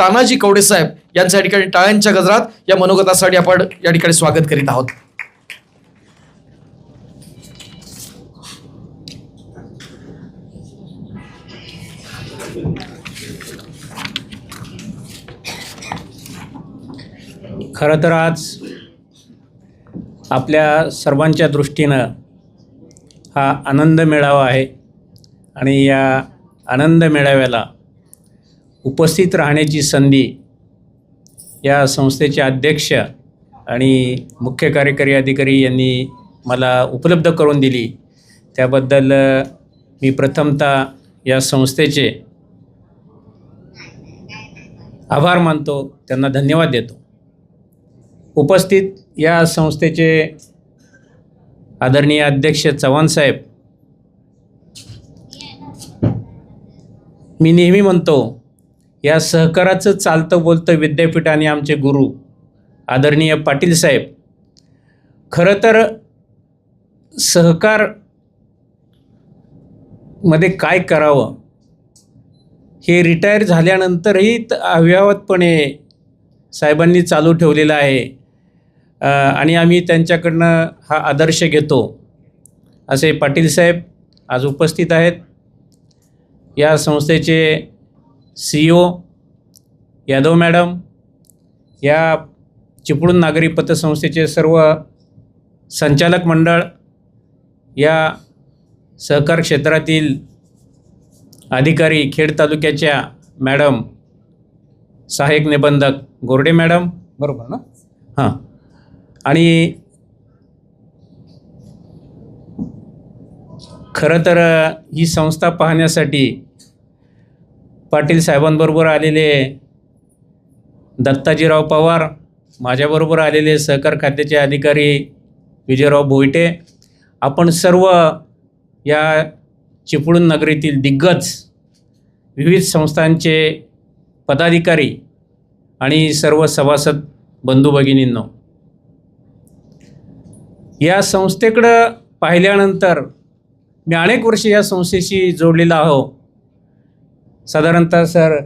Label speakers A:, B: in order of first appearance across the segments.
A: तानाजी कवडे साहेब यांचं या ठिकाणी टाळ्यांच्या गजरात या मनोगतासाठी आपण या ठिकाणी स्वागत करीत आहोत.
B: खरं तर आज आपल्या सर्वांच्या दृष्टीनं हा आनंद मेळावा आहे आणि या आनंद मेळाव्याला उपस्थित राहण्याची संधी या संस्थेचे अध्यक्ष आणि मुख्य कार्यकारी अधिकारी यांनी मला उपलब्ध करून दिली. त्याबद्दल मी प्रथमतः या संस्थेचे आभार मानतो, त्यांना धन्यवाद देतो. उपस्थित या संस्थेचे आदरणीय अध्यक्ष चव्हाण साहेब, मी नेहमी म्हणतो या सहकाराचं चालतं बोलतं विद्यापीठ आणि आमचे गुरु आदरणीय पाटील साहेब, खरं तर सहकार मध्ये काय करावं हे रिटायर झाल्यानंतरही अव्याहतपणे साहेबांनी चालू ठेवलेलं आहे आणि आम्ही त्यांच्याकडनं हा आदर्श घेतो. असे पाटील साहेब आज उपस्थित आहेत. या संस्थेचे CEO यादव मॅडम, या चिपळूण नागरी पतसंस्थेचे सर्व संचालक मंडळ, या सहकार क्षेत्रातील अधिकारी, खेड तालुक्याच्या मॅडम, सहाय्यक निबंधक गोरडे मॅडम, बरोबर ना? हां. आणि खरं तर ही संस्था पाहण्यासाठी पाटील साहेबांबरोबर आलेले दत्ताजीराव पवार, माझ्याबरोबर आलेले सहकार खात्याचे अधिकारी विजयराव भोईटे, आपण सर्व या चिपळूण नगरीतील दिग्गज विविध संस्थांचे पदाधिकारी आणि सर्व सभासद बंधू भगिनींनो, या संस्थेकडं पाहिल्यानंतर मी अनेक वर्ष या संस्थेशी जोडलेला आहो. साधारणतः सर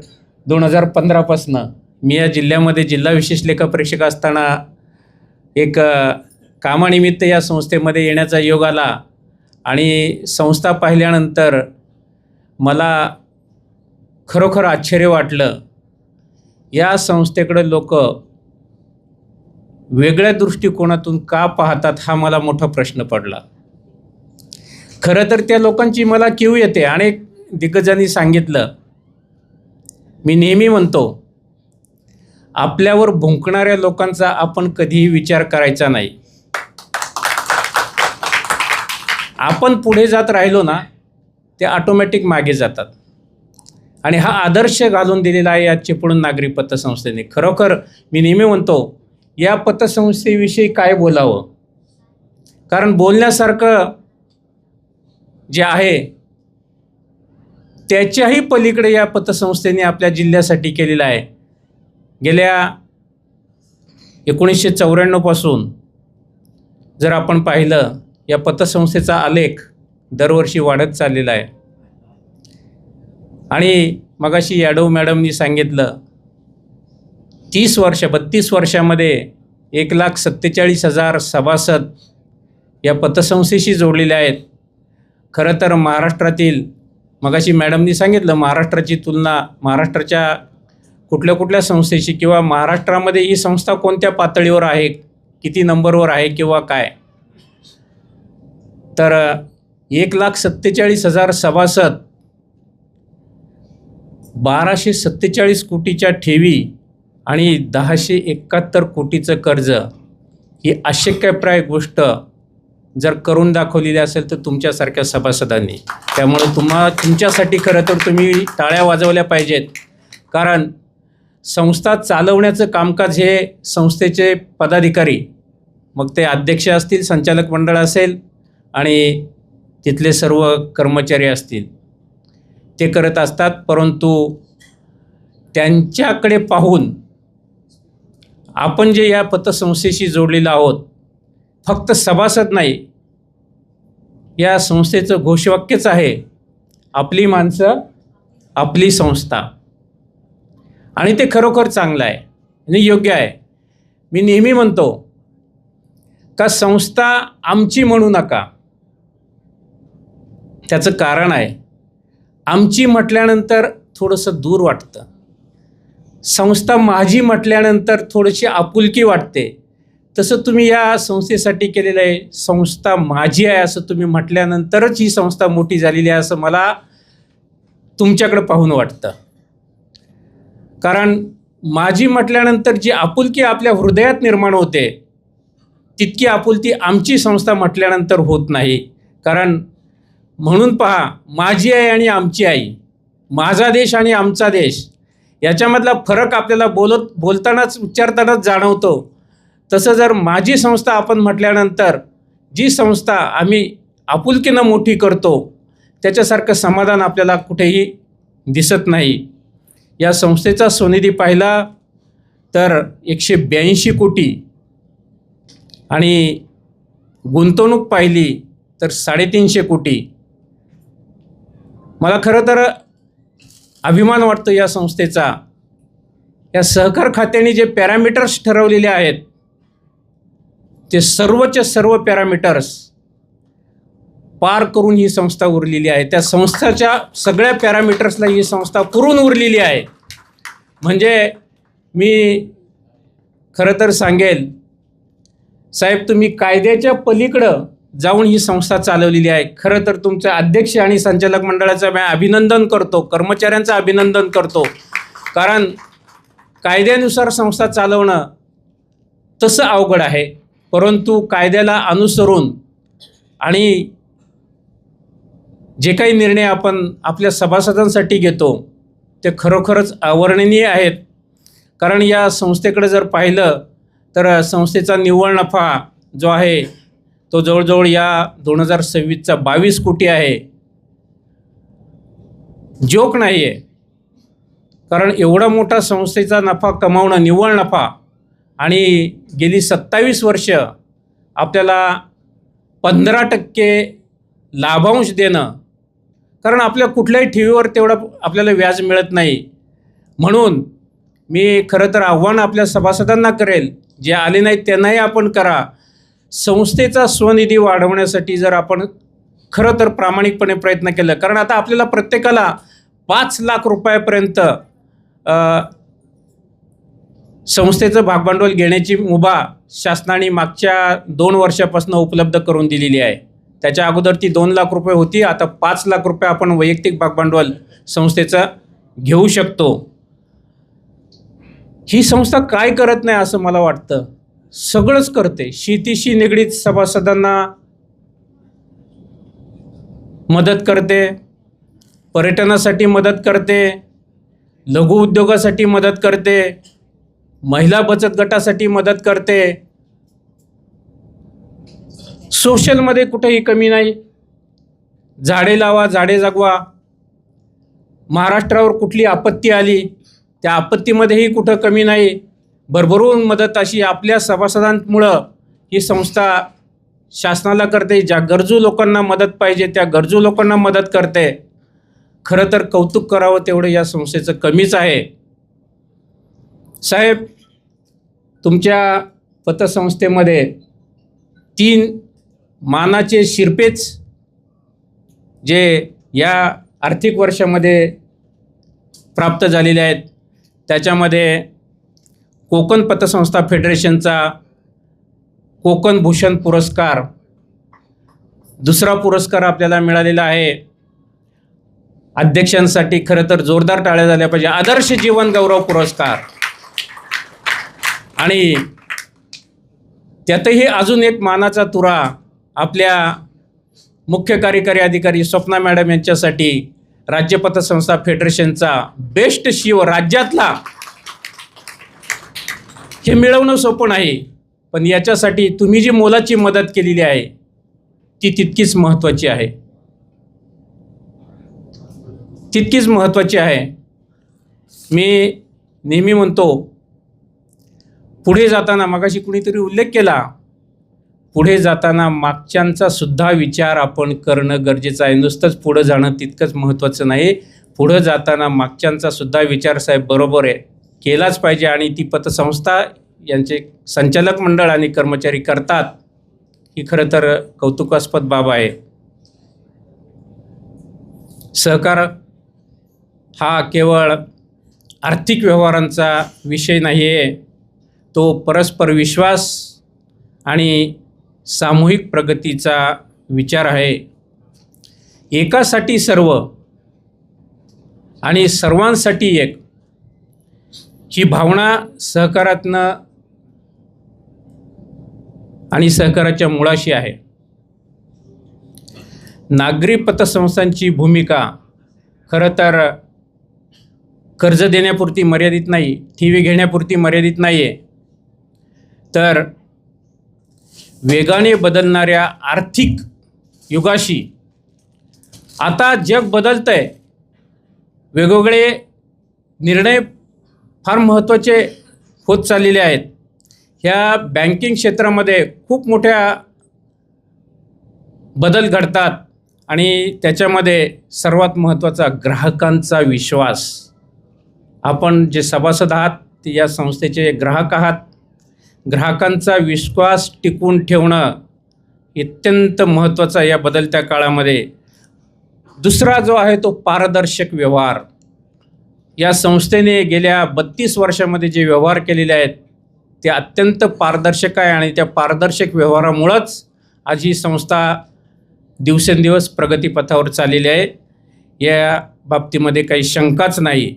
B: 2015पासनं मी या जिल्ह्यामध्ये जिल्हा विशेष लेखापरीक्षक असताना एक कामानिमित्त या संस्थेमध्ये येण्याचा योग आला आणि संस्था पाहिल्यानंतर मला खरोखर आश्चर्य वाटलं. या संस्थेकडे लोक वेगळ्या दृष्टिकोनातून का पाहतात हा मला मोठा प्रश्न पडला. खरं तर त्या लोकांची मला कीव येते. अनेक दिग्गजांनी सांगितलं, मी नेहमी म्हणतो आपल्यावर भुंकणाऱ्या लोकांचा आपण कधीही विचार करायचा नाही. आपण पुढे जात राहिलो ना, ते ऑटोमॅटिक मागे जातात. आणि हा आदर्श घालून दिलेला आहे या चिपळूण नागरी पतसंस्थेने. खरोखर मी नेहमी म्हणतो या पतसंस्थेविषयी काय बोलावं, कारण बोलण्यासारखं जे आहे त्याच्याही पलीकडे या पतसंस्थेने आपल्या जिल्ह्यासाठी केलेलं आहे. गेल्या 1994 पासून जर आपण पाहिलं, या पतसंस्थेचा आलेख दरवर्षी वाढत चाललेला आहे. आणि मगाशी यादव मॅडमनी सांगितलं 32 वर्षामध्ये 1,47,000 सभासद या पतसंस्थेशी जोडलेले आहेत. खरं तर महाराष्ट्रातील, मगाशी मॅडमनी सांगितलं, महाराष्ट्राची तुलना महाराष्ट्राच्या कुठल्या कुठल्या संस्थेशी किंवा महाराष्ट्रामध्ये ही संस्था कोणत्या पातळीवर आहे, किती नंबरवर आहे किंवा काय, तर 1,47,000 सभासद, 1,247 कोटीच्या ठेवी आणि 1,071 कोटीचं कर्ज, ही अशक्यप्राय गोष्ट जर करून दाखवलेली असेल तर तुमच्यासारख्या सभासदांनी. त्यामुळे तुमच्यासाठी खरं तर तुम्ही टाळ्या वाजवल्या पाहिजेत. कारण संस्था चालवण्याचं कामकाज हे संस्थेचे पदाधिकारी, मग ते अध्यक्ष असतील, संचालक मंडळ असेल आणि तिथले सर्व कर्मचारी असतील, ते करत असतात. परंतु त्यांच्याकडे पाहून आपण जे या पतसंस्थेशी जोडलेलो आहोत, फक्त सभासद नाही, या संस्थेचं घोषवाक्यच आहे, आपली माणसं आपली संस्था. आणि ते खरोखर चांगलं आहे आणि योग्य आहे. मी नेहमी म्हणतो का संस्था आमची म्हणू नका. त्याचं कारण आहे, आमची म्हटल्यानंतर थोडंसं दूर वाटतं. संस्था माझी म्हटल्यानंतर थोडीशी आपुलकी वाटते. तसं तुम्ही या संस्थेसाठी केलेलं आहे. संस्था माझी आहे असं तुम्ही म्हटल्यानंतरच ही संस्था मोठी झालेली आहे असं मला तुमच्याकडं पाहून वाटतं. कारण माझी म्हटल्यानंतर जी आपुलकी आपल्या हृदयात निर्माण होते तितकी आपुलकी आमची संस्था म्हटल्यानंतर होत नाही. कारण म्हणून पहा, माझी आई आणि आमची आई, माझा देश आणि आमचा देश याच्यामधला फरक आपल्याला बोलतानाच उच्चारतानाच जाणवतो. तसं जर माझी संस्था आपण म्हटल्यानंतर जी संस्था आम्ही आपुलकीनं मोठी करतो त्याच्यासारखं समाधान आपल्याला कुठेही दिसत नाही. या संस्थेचा स्वनिधी पाहिला तर 182 कोटी आणि गुंतवणूक पाहिली तर 350 कोटी. मला खरं तर अभिमान वाटतो या संस्थेचा. या सहकार खात्याने जे पॅरामीटर्स ठरवलेले आहेत ते सर्वच्या सर्व पॅरामीटर्स पार करून ही संस्था उरलेली आहे. त्या संस्थेच्या सगळ्या पॅरामीटर्सला ही संस्था पुरून उरलेली आहे. म्हणजे मी खरं तर सांगेल साहेब, तुम्ही कायद्याच्या पलीकडं जाऊन ही संस्था चालवलेली आहे. खरं तर तुमचे अध्यक्ष आणि संचालक मंडळाचं मी अभिनंदन करतो, कर्मचाऱ्यांचं अभिनंदन करतो. कारण कायद्यानुसार संस्था चालवणं तसं अवघड आहे, परंतु कायद्याला अनुसरून आणि जे काही निर्णय आपण आपल्या सभासदांसाठी घेतो ते खरोखरच अवर्णनीय आहेत. कारण या संस्थेकडे जर पाहिलं तर संस्थेचा निव्वळ नफा जो आहे तो जवळजवळ या 2026चा 22 कोटी आहे. जोक नाही आहे. कारण एवढा मोठा संस्थेचा नफा कमावणं, निव्वळ नफा, आणि गेली 27 वर्ष आपल्याला 15% लाभांश देणं, कारण आपल्या कुठल्याही ठेवीवर तेवढं आपल्याला व्याज मिळत नाही. म्हणून मी खरं तर आव्हान आपल्या सभासदांना करेल, जे आले नाहीत त्यांनाही आपण करा. संस्थेचा स्वनिधी वाढवण्यासाठी जर आपण खरं तर प्रामाणिकपणे प्रयत्न केला, कारण आता आपल्याला प्रत्येकाला 5 लाख रुपयापर्यंत संस्थेचं भागभांडवल घेण्याची मुभा शासनाने मागच्या 2 वर्षापासून उपलब्ध करून दिलेली आहे. त्याच्या अगोदर ती 2 लाख रुपये होती. आता 5 लाख रुपये आपण वैयक्तिक भागभांडवल संस्थेचं घेऊ शकतो. ही संस्था काय करत नाही असं मला वाटतं? सगळंच करते. शेतीशी निगडीत सभासदांना मदत करते, पर्यटनासाठी मदत करते, लघु उद्योगासाठी मदत करते, महिला बचत गटासाठी मदत करते. सोशलमध्ये कुठेही कमी नाही. झाडे लावा, झाडे जगवा. महाराष्ट्रावर कुठली आपत्ती आली त्या आपत्तीमध्येही कुठं कमी नाही. भरभरून मदत अशी आपल्या सभासदांमुळं ही संस्था शासनाला करते. ज्या गरजू लोकांना मदत पाहिजे त्या गरजू लोकांना मदत करते. खरं तर कौतुक करावं तेवढं या संस्थेचं कमीच आहे. साहेब, तुमच्या पतसंस्थेमध्ये 3 मानाचे शिरपेच जे या आर्थिक वर्षामध्ये प्राप्त झालेले आहेत, त्याच्यामध्ये कोकण पतसंस्था फेडरेशनचा कोकण भूषण पुरस्कार, दुसरा पुरस्कार आपल्याला मिळालेला आहे. अध्यक्षांसाठी खरं तर जोरदार टाळ्या झाल्या पाहिजे. आदर्श जीवन गौरव पुरस्कार. आणि त्यातही अजून एक मानाचा तुरा आपल्या मुख्य कार्यकारी अधिकारी स्वप्ना मॅडम यांच्यासाठी राज्य पतसंस्था फेडरेशनचा बेस्ट शिव राज्यातला. हे मिळवणं सोपं नाही, पण याच्यासाठी तुम्ही जी मोलाची मदत केलेली आहे ती तितकीच महत्त्वाची आहे. तितकीच महत्त्वाची आहे. मी नेहमी म्हणतो, पुढे जाताना, मगाशी कुणीतरी उल्लेख केला, पुढे जाताना मागच्यांचा सुद्धा विचार आपण करणं गरजेचं आहे. नुसतंच पुढं जाणं तितकंच महत्त्वाचं नाही. पुढं जाताना मागच्यांचा सुद्धा विचार साहेब बरोबर आहे. केलाच पाहिजे आणि ती पतसंस्था यांचे संचालक मंडळ आणि कर्मचारी करतात ही खरं तर कौतुकास्पद बाब आहे. सहकार हा केवळ आर्थिक व्यवहारांचा विषय नाही आहे, तो परस्पर विश्वास आणि सामूहिक प्रगतीचा विचार आहे. एकासाठी सर्व आणि सर्वांसाठी एक ही भावना सहकारातनं आणि सहकाराच्या मुळाशी आहे. नागरी पतसंस्थांची भूमिका खरं तर कर्ज देण्यापुरती मर्यादित नाही, ठेवी घेण्यापुरती मर्यादित नाही आहे, तर वेगाने बदलणाऱ्या आर्थिक युगाशी आता जग बदलतं आहे. वेगवेगळे निर्णय फार महत्त्वाचे होत चाललेले आहेत. ह्या बँकिंग क्षेत्रामध्ये खूप मोठ्या बदल घडतात आणि त्याच्यामध्ये सर्वात महत्त्वाचा ग्राहकांचा विश्वास. आपण जे सभासद आहात ते या संस्थेचे ग्राहक आहात. ग्राहकांचा विश्वास टिकवून ठेवणं अत्यंत महत्त्वाचं या बदलत्या काळामध्ये. दुसरा जो आहे तो पारदर्शक व्यवहार. या संस्थेने गेल्या 32 वर्षामध्ये जे व्यवहार केलेले आहेत ते अत्यंत पारदर्शक आहे आणि त्या पारदर्शक व्यवहारामुळंच आज ही संस्था दिवसेंदिवस प्रगतीपथावर चाललेली आहे. या बाबतीमध्ये काही शंकाच नाही.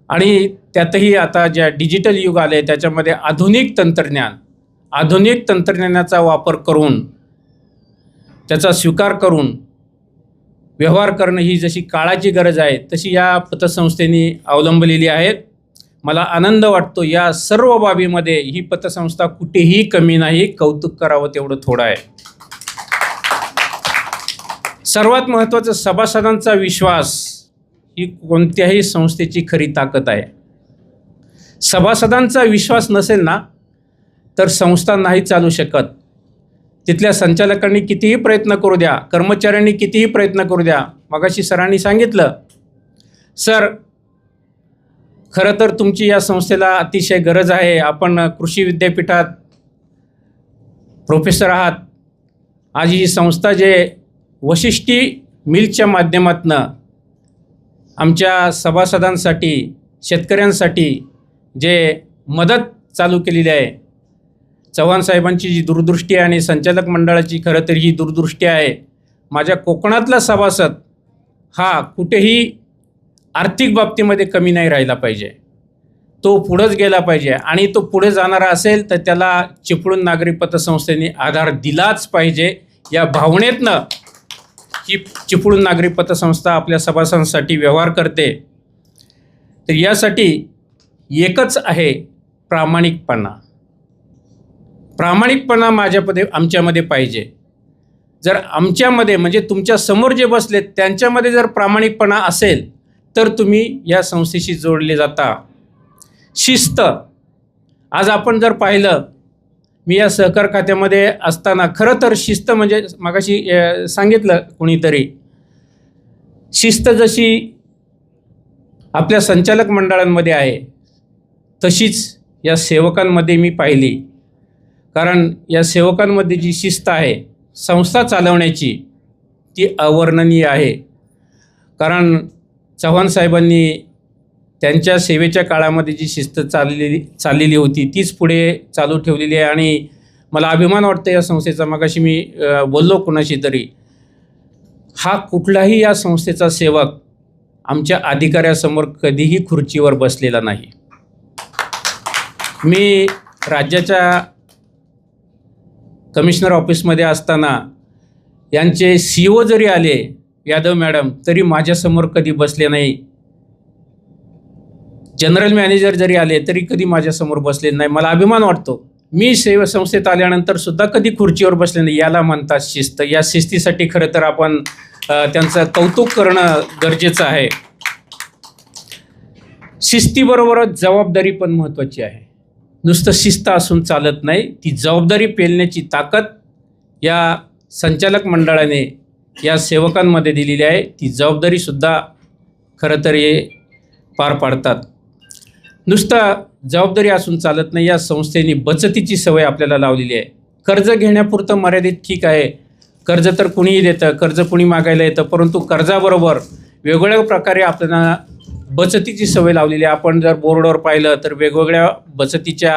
B: आणि त्यातही आता ज्या डिजिटल युग आले त्याच्यामध्ये आधुनिक तंत्रज्ञानाचा वापर करून त्याचा स्वीकार करून व्यवहार करणं ही जशी काळाची गरज आहे तशी या पतसंस्थेने अवलंबलेली आहे. मला आनंद वाटतो या सर्व बाबीमध्ये ही पतसंस्था कुठेही कमी नाही. कौतुक करावं तेवढं थोडं आहे. सर्वात महत्त्वाचं सभासदांचा विश्वास ही कोणत्याही संस्थेची खरी ताकद आहे. सभासदांचा विश्वास नसेल ना तर संस्था नाही चालू शकत. तिथल्या संचालकांनी कितीही प्रयत्न करू द्या, कर्मचाऱ्यांनी कितीही प्रयत्न करू द्या. मगाशी सरांनी सांगितलं, सर खरं तर तुमची या संस्थेला अतिशय गरज आहे. आपण कृषी विद्यापीठात प्रोफेसर आहात. आज ही संस्था जे वशिष्ठी मिलच्या माध्यमातून आमच्या सभासदांसाठी, शेतकऱ्यांसाठी जे मदत चालू केलेली आहे, चव्हाण साहेबांची जी दूरदृष्टी आहे आणि संचालक मंडळाची खरं तर ही दूरदृष्टी आहे. माझ्या कोकणातला सभासद हा कुठेही आर्थिक बाबतीमध्ये कमी नाही राहिला पाहिजे. तो पुढंच गेला पाहिजे आणि तो पुढे जाणारा असेल तर त्याला चिपळूण नागरी पतसंस्थेने आधार दिलाच पाहिजे. या भावनेतनं ही चिपळूण नागरी पतसंस्था आपल्या सभासदांसाठी व्यवहार करते. तर यासाठी एकच आहे प्रामाणिकपणा. आमच्यामध्ये पाहिजे. जर आमच्यामध्ये म्हणजे तुमच्या समोर जे बसलेत त्यांच्यामध्ये जर प्रामाणिकपणा असेल तर तुम्ही या संस्थेशी जोडले जाता. शिस्त. आज आपण जर पाहिलं, मी या सहकार खात्यामध्ये असताना खरं तर शिस्त म्हणजे मगाशी सांगितलं कोणीतरी, शिस्त जशी आपल्या संचालक मंडळांमध्ये आहे तशीच या सेवकांमध्ये मी पाहिली. कारण या सेवकांमध्ये जी शिस्त आहे संस्था चालवण्याची ती अवर्णनीय आहे. कारण चव्हाण साहेबांनी त्यांच्या सेवेच्या काळामध्ये जी शिस्त चाललेली होती तीच पुढे चालू ठेवलेली आहे आणि मला अभिमान वाटतो या संस्थेचा. मगाशी मी बोललो कुणाशी तरी, हा कुठलाही या संस्थेचा सेवक आमच्या अधिकाऱ्यासमोर कधीही खुर्चीवर बसलेला नाही. मी राज्याच्या कमिशनर ऑफिसमध्ये असताना यांचे CEO जरी आले, यादव मॅडम, तरी माझ्यासमोर कधी बसले नाही. जनरल मॅनेजर जरी आले तरी कधी माझ्यासमोर बसले नाही. मला अभिमान वाटतो मी संस्थेत आल्यानंतर सुद्धा कधी खुर्चीवर बसले नाही. याला म्हणतात शिस्त. या शिस्तीसाठी खरं तर आपण त्यांचं कौतुक करणं गरजेचं आहे. शिस्तीबरोबरच जबाबदारी पण महत्त्वाची आहे. नुसतं शिस्त असून चालत नाही, ती जबाबदारी पेलण्याची ताकद या संचालक मंडळाने या सेवकांमध्ये दिलेली आहे. ती जबाबदारीसुद्धा खरं तर हे पार पाडतात. नुसतं जबाबदारी असून चालत नाही. या संस्थेने बचतीची सवय आपल्याला लावलेली आहे. कर्ज घेण्यापुरतं मर्यादित ठीक आहे, कर्ज तर कुणीही देतं, कर्ज कुणी मागायला येतं, परंतु कर्जाबरोबर वेगवेगळ्या प्रकारे आपल्याला बचतीची सवय लावलेली आहे. आपण जर बोर्डवर पाहिलं तर वेगवेगळ्या बचतीच्या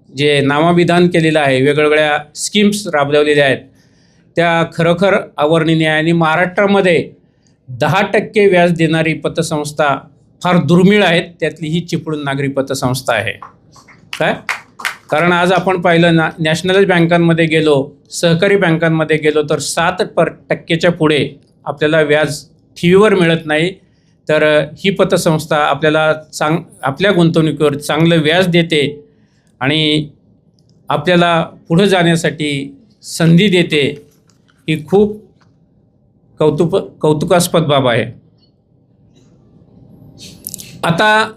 B: जे नामविधान केलेलं आहे, वेगवेगळ्या स्कीम्स राबवलेल्या आहेत, त्या खरोखर अवर्णनीय आहे. आणि महाराष्ट्रामध्ये 10% व्याज देणारी पतसंस्था फार दुर्मिळ आहेत. त्यातली ही चिपळूण नागरी पतसंस्था आहे. काय कारण आज आपण पाहिलं नॅशनल बँकांमध्ये गेलो, सहकारी बँकांमध्ये गेलो तर 7% पुढे आपल्याला व्याज ठेवीवर मिळत नाही. तर ही पतसंस्था आपल्याला आपल्या गुंतवणुकीवर चांगलं व्याज देते आणि आपल्याला पुढं जाण्यासाठी संधी देते. ही खूप कौतुकास्पद बाब आहे. आता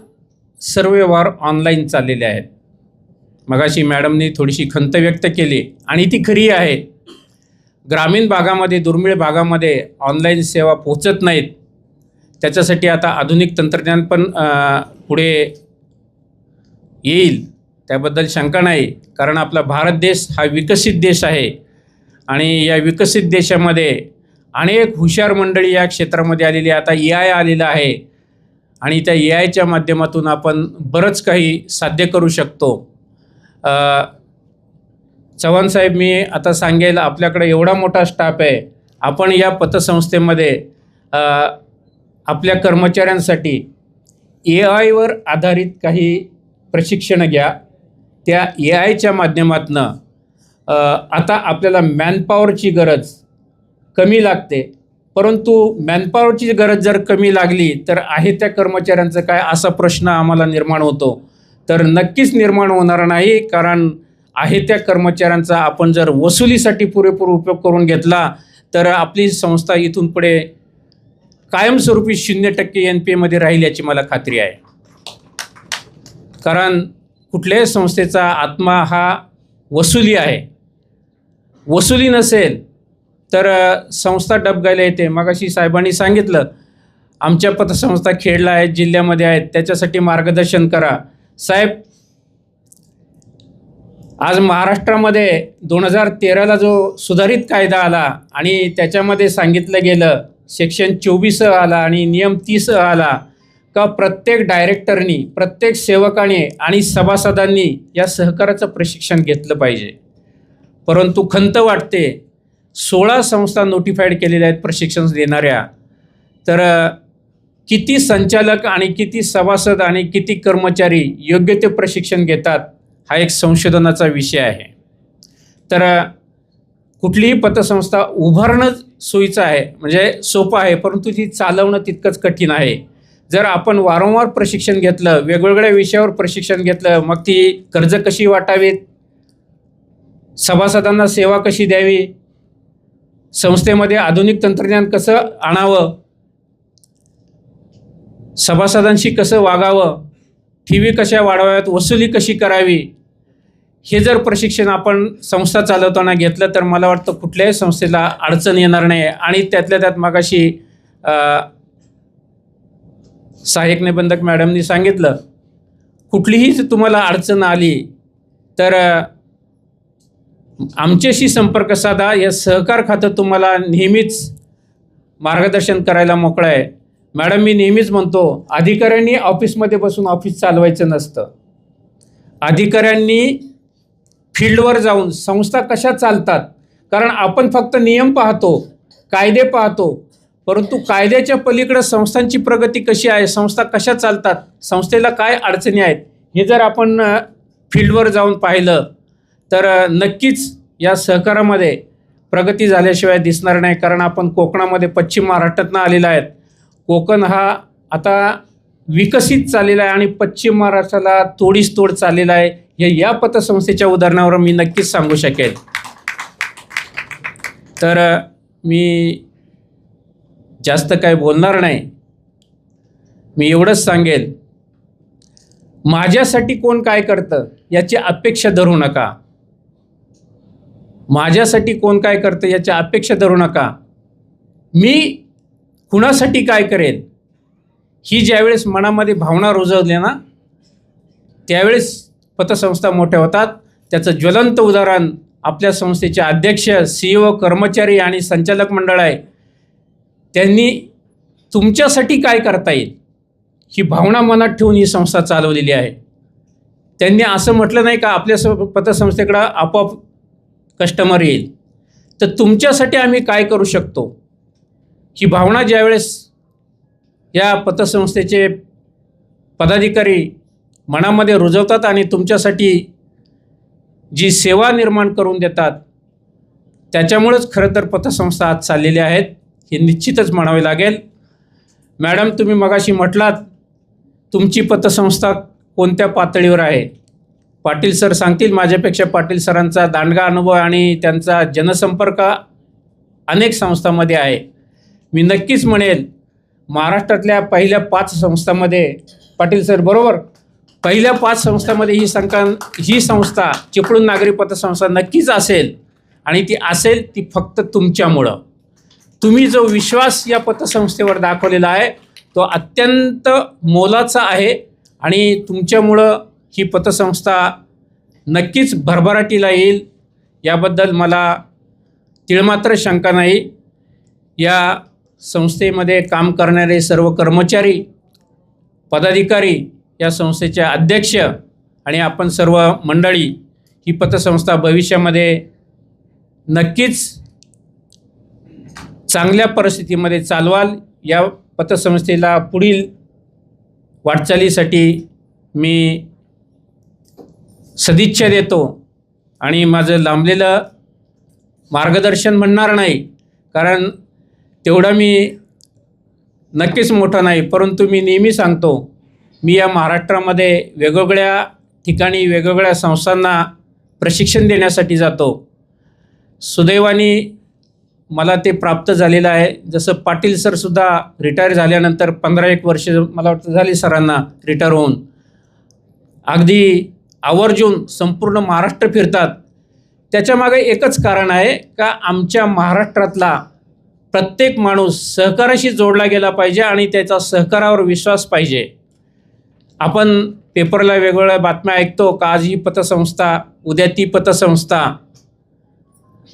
B: सर्व व्यवहार ऑनलाईन चाललेले आहेत. मगाशी मॅडमनी थोडीशी खंत व्यक्त केली आणि ती खरी आहे. ग्रामीण भागामध्ये, दुर्मिळ भागामध्ये ऑनलाईन सेवा पोहोचत नाहीत. त्याच्यासाठी आता आधुनिक तंत्रज्ञान पण पुढे येईल, त्याबद्दल शंका नाही. कारण आपला भारत देश हा विकसित देश आहे आणि या विकसित देशामध्ये अनेक हुशार मंडळी या क्षेत्रामध्ये आलेली. आता AI आलेला आहे आणि त्या AIच्या माध्यमातून आपण बरंच काही साध्य करू शकतो. चव्हाण साहेब, मी आता सांगेल, आपल्याकडे एवढा मोठा स्टाफ आहे. आपण या पतसंस्थेमध्ये आपल्या कर्मचाऱ्यांसाठी AIवर आधारित काही प्रशिक्षण घ्या. त्या AIच्या माध्यमातून आता आपल्याला मॅनपॉवरची गरज कमी लागते, परंतु मॅनपॉवरची गरज जर कमी लागली तर आहे त्या कर्मचाऱ्यांचं काय, असा प्रश्न आम्हाला निर्माण होतो. तर नक्कीच निर्माण होणार नाही. कारण आहे त्या कर्मचाऱ्यांचा आपण जर वसुलीसाठी पुरेपूर उपयोग करून घेतला तर आपली संस्था इथून पुढे कायमस्वरूपी 0% NPAमध्ये राहील याची मला खात्री आहे. कारण कुठल्याही संस्थेचा आत्मा हा वसुली आहे. वसुली नसेल तर संस्था डबघायला येते. मगाशी साहेबांनी सांगितलं, आमच्या पतसंस्था खेडला आहेत, जिल्ह्यामध्ये आहेत, त्याच्यासाठी मार्गदर्शन करा. साहेब, आज महाराष्ट्रामध्ये 2013ला जो सुधारित कायदा आला आणि त्याच्यामध्ये सांगितलं गेलं, सेक्शन 24 आला आणि नियम 30 आला का प्रत्येक डायरेक्टरनी, प्रत्येक सेवकाने आणि सभासदांनी या सहकाराचं प्रशिक्षण घेतलं पाहिजे. परंतु खंत वाटते, 16 संस्था नोटिफाईड केलेल्या आहेत प्रशिक्षण देणाऱ्या. तर किती संचालक आणि किती सभासद आणि किती कर्मचारी योग्य ते प्रशिक्षण घेतात हा एक संशोधनाचा विषय आहे. तर कुठलीही पतसंस्था उभारणं सोयीचं आहे, म्हणजे सोपं आहे, परंतु ती चालवणं तितकंच कठीण आहे. जर आपण वारंवार प्रशिक्षण घेतलं, वेगवेगळ्या विषयावर प्रशिक्षण घेतलं, मग ती कर्ज कशी वाटावीत, सभासदांना सेवा कशी द्यावी, संस्थेमध्ये आधुनिक तंत्रज्ञान कसं आणावं, सभासदांशी कसं वागावं, ठेवी कशा वाढवाव्यात, वसुली कशी करावी, हे जर प्रशिक्षण आपण संस्था चालवताना घेतलं तर मला वाटतं कुठल्याही संस्थेला अडचण येणार नाही. आणि त्यातल्या त्यात मगाशी सहाय्यक निबंधक मॅडमनी सांगितलं, कुठलीही तुम्हाला अडचण आली तर आमच्याशी संपर्क साधा. या सहकार खातं तुम्हाला नेहमीच मार्गदर्शन करायला मोकळं आहे. मॅडम, मी नेहमीच म्हणतो, अधिकाऱ्यांनी ऑफिसमध्ये बसून ऑफिस चालवायचं नसतं. अधिकाऱ्यांनी फील्डवर जाऊन संस्था कशा चालतात, कारण आपण फक्त नियम पाहतो, कायदे पाहतो, परंतु कायद्याच्या पलीकडे संस्थांची प्रगती कशी आहे, संस्था कशा चालतात, संस्थेला काय अडचणी आहेत, हे जर आपण फील्डवर जाऊन पाहिलं तर नक्कीच या सहकारामध्ये प्रगती झाल्याशिवाय दिसणार नाही. कारण आपण कोकणामध्ये, पश्चिम महाराष्ट्रातनं आलेला आहेत. कोकण हा आता विकसित चाललेला आहे आणि पश्चिम महाराष्ट्राला तोडीस तोड चाललेला आहे. हे या पतसंस्थेच्या उदाहरणावर मी नक्कीच सांगू शकेल. तर मी जास्त काय बोलणार नाही. मी एवढंच सांगेल, माझ्यासाठी कोण काय करतं याची अपेक्षा धरू नका. माझ्यासाठी कोण काय करतं याची अपेक्षा धरू नका. मी कुणासाठी काय करेल ही ज्यावेळेस मनामध्ये भावना रुजवल्या ना त्यावेळेस पतसंस्था मोठ्या होतात. त्याचं ज्वलंत उदाहरण आपल्या संस्थेचे अध्यक्ष, CEO, कर्मचारी आणि संचालक मंडळ आहे. त्यांनी तुमच्यासाठी काय करता येईल ही भावना मनात ठेवून ही संस्था चालवलेली आहे. त्यांनी असं म्हटलं नाही का आपल्या पतसंस्थेकडं आपोआप कस्टमर येईल, तर तुमच्यासाठी आम्ही काय करू शकतो ही भावना ज्यावेळेस या पतसंस्थेचे पदाधिकारी मनामध्ये रुजवतात आणि तुमच्यासाठी जी सेवा निर्माण करून देतात, त्याच्यामुळेच खरं तर पतसंस्था आज चाललेल्या आहेत हे निश्चितच म्हणावे लागेल. मॅडम, तुम्ही मगाशी म्हटलात तुमची पतसंस्था कोणत्या पातळीवर आहे. पाटील सर सांगतील माझ्यापेक्षा. पाटील सरांचा दांडगा अनुभव आणि त्यांचा जनसंपर्क अनेक संस्थांमध्ये आहे. मी नक्कीच म्हणेल महाराष्ट्रातल्या पहिल्या 5 संस्थांमध्ये, पाटील सर बरोबर, पहिल्या 5 संस्थांमध्ये ही संस्था चिपळूण नागरी पतसंस्था नक्कीच असेल. आणि ती असेल ती फक्त तुमच्यामुळं. तुम्ही जो विश्वास या पतसंस्थेवर दाखवलेला आहे तो अत्यंत मोलाचा आहे आणि तुमच्यामुळं ही पतसंस्था नक्कीच भरभराटीला येईल याबद्दल मला तिळमात्र शंका नाही. या संस्थेमध्ये काम करणारे सर्व कर्मचारी, पदाधिकारी, या संस्थेचे अध्यक्ष आणि आपण सर्व मंडळी ही पतसंस्था भविष्यामध्ये नक्कीच चांगल्या परिस्थितीमध्ये चालवाल. या पतसंस्थेला पुढील वाटचालीसाठी मी सदिच्छा देतो आणि माझं लांबलेलं मार्गदर्शन म्हणणार नाही, कारण तेवढा मी नक्कीच मोठा नाही, परंतु मी नेहमी सांगतो मी या महाराष्ट्रामध्ये वेगवेगळ्या ठिकाणी वेगवेगळ्या संस्थांना प्रशिक्षण देण्यासाठी जातो. सुदैवाने मला ते प्राप्त झालेलं आहे. जसं पाटील सरसुद्धा रिटायर झाल्यानंतर 15-1 वर्ष मला वाटतं झाली सरांना रिटायर होऊन, अगदी आवर्जून संपूर्ण महाराष्ट्र फिरतात. त्याच्यामागे एकच कारण आहे का आमच्या महाराष्ट्रातला प्रत्येक माणूस सहकाराशी जोडला गेला पाहिजे आणि त्याचा सहकारावर विश्वास पाहिजे. आपण पेपरला वेगवेगळ्या बातम्या ऐकतो का आज ही पतसंस्था, उद्या ती पतसंस्था.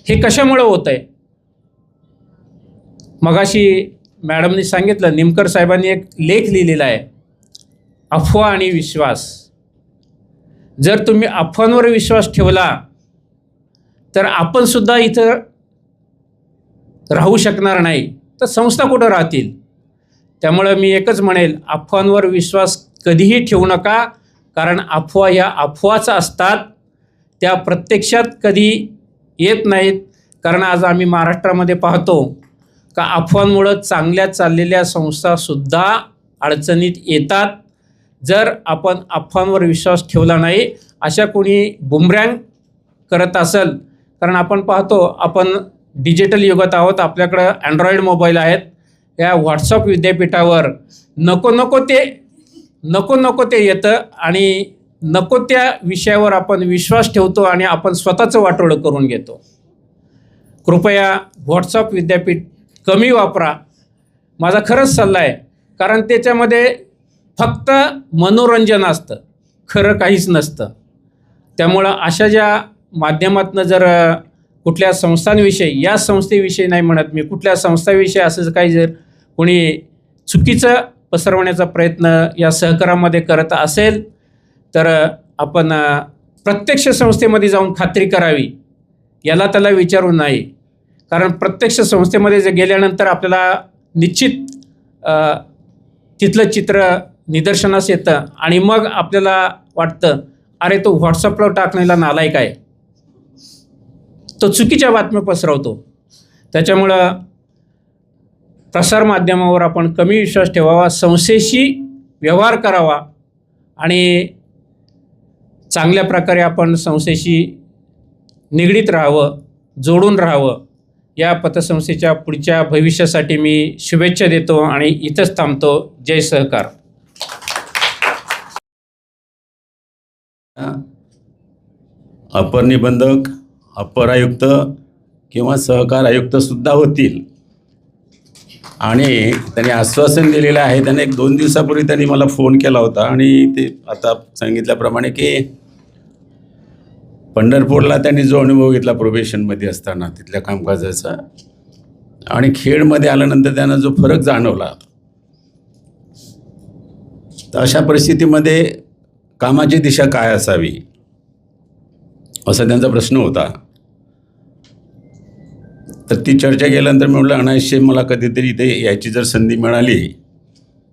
B: हे कशामुळे होत आहे? मगाशी मॅडमनी सांगितलं, निमकर साहेबांनी एक लेख लिहिलेला आहे, अफवा आणि विश्वास. जर तुम्ही अफवांवर विश्वास ठेवला तर आपणसुद्धा इथं राहू शकणार नाही, तर संस्था कुठं राहतील. त्यामुळं मी एकच म्हणेल, अफवांवर विश्वास कधीही ठेवू नका, कारण अफवा ह्या अफवाच असतात, त्या प्रत्यक्षात कधी येत नाहीत. कारण आज आम्ही महाराष्ट्रामध्ये पाहतो का अफवांमुळं चांगल्या चाललेल्या संस्थासुद्धा अडचणीत येतात. जर आपण अफवांवर विश्वास ठेवला नाही, अशा कोणी बुमरँग करत असेल, कारण आपण पाहतो आपण डिजिटल युगात आहोत, आपल्याकडं अँड्रॉईड मोबाईल आहेत. या व्हॉट्सअप विद्यापीठावर नको नको ते येतं आणि नको त्या विषयावर आपण विश्वास ठेवतो आणि आपण स्वतःचं वाटोळं करून घेतो. कृपया व्हॉट्सअप विद्यापीठ कमी वापरा, माझा खरंच सल्ला आहे. कारण त्याच्यामध्ये फक्त मनोरंजन असतं, खरं काहीच नसतं. त्यामुळं अशा ज्या माध्यमातून जर कुठल्या संस्थांविषयी, या संस्थेविषयी नाही म्हणत मी, कुठल्या संस्थाविषयी असं काही जर कोणी चुकीचं पसरवण्याचा प्रयत्न या सहकारामध्ये करत असेल तर आपण प्रत्यक्ष संस्थेमध्ये जाऊन खात्री करावी, याला त्याला विचारून नाही. कारण प्रत्यक्ष संस्थेमध्ये जे गेल्यानंतर आपल्याला निश्चित तिथलं चित्र निदर्शनास येतं आणि मग आपल्याला वाटतं अरे तो व्हॉट्सअपला टाकण्याला नालायक आहे, तो चुकीच्या बातम्या पसरवतो. त्याच्यामुळं प्रसारमाध्यमावर आपण कमी विश्वास ठेवावा, संस्थेशी व्यवहार करावा आणि चांगल्या प्रकारे आपण संस्थेशी निगडीत राहावं, जोडून राहावं. या पतसंस्थेच्या पुढच्या भविष्यासाठी मी शुभेच्छा देतो आणि इथंच थांबतो. जय सहकार.
C: अपर निबंधक, अपर आयुक्त किंवा सहकार आयुक्तसुद्धा होतील. आणि त्यांनी आश्वासन दिलेलं आहे. त्याने 1-2 दिवसापूर्वी त्यांनी मला फोन केला होता आणि ते आता सांगितल्याप्रमाणे की पंढरपूरला त्यांनी जो अनुभव घेतला प्रोबेशनमध्ये असताना तिथल्या कामकाजाचा आणि खेडमध्ये आल्यानंतर त्यांना जो फरक जाणवला, तर अशा परिस्थितीमध्ये कामाची दिशा काय असावी असा त्यांचा प्रश्न होता. तर ती चर्चा केल्यानंतर मी म्हटलं, अनायसे मला कधीतरी इथे याची जर संधी मिळाली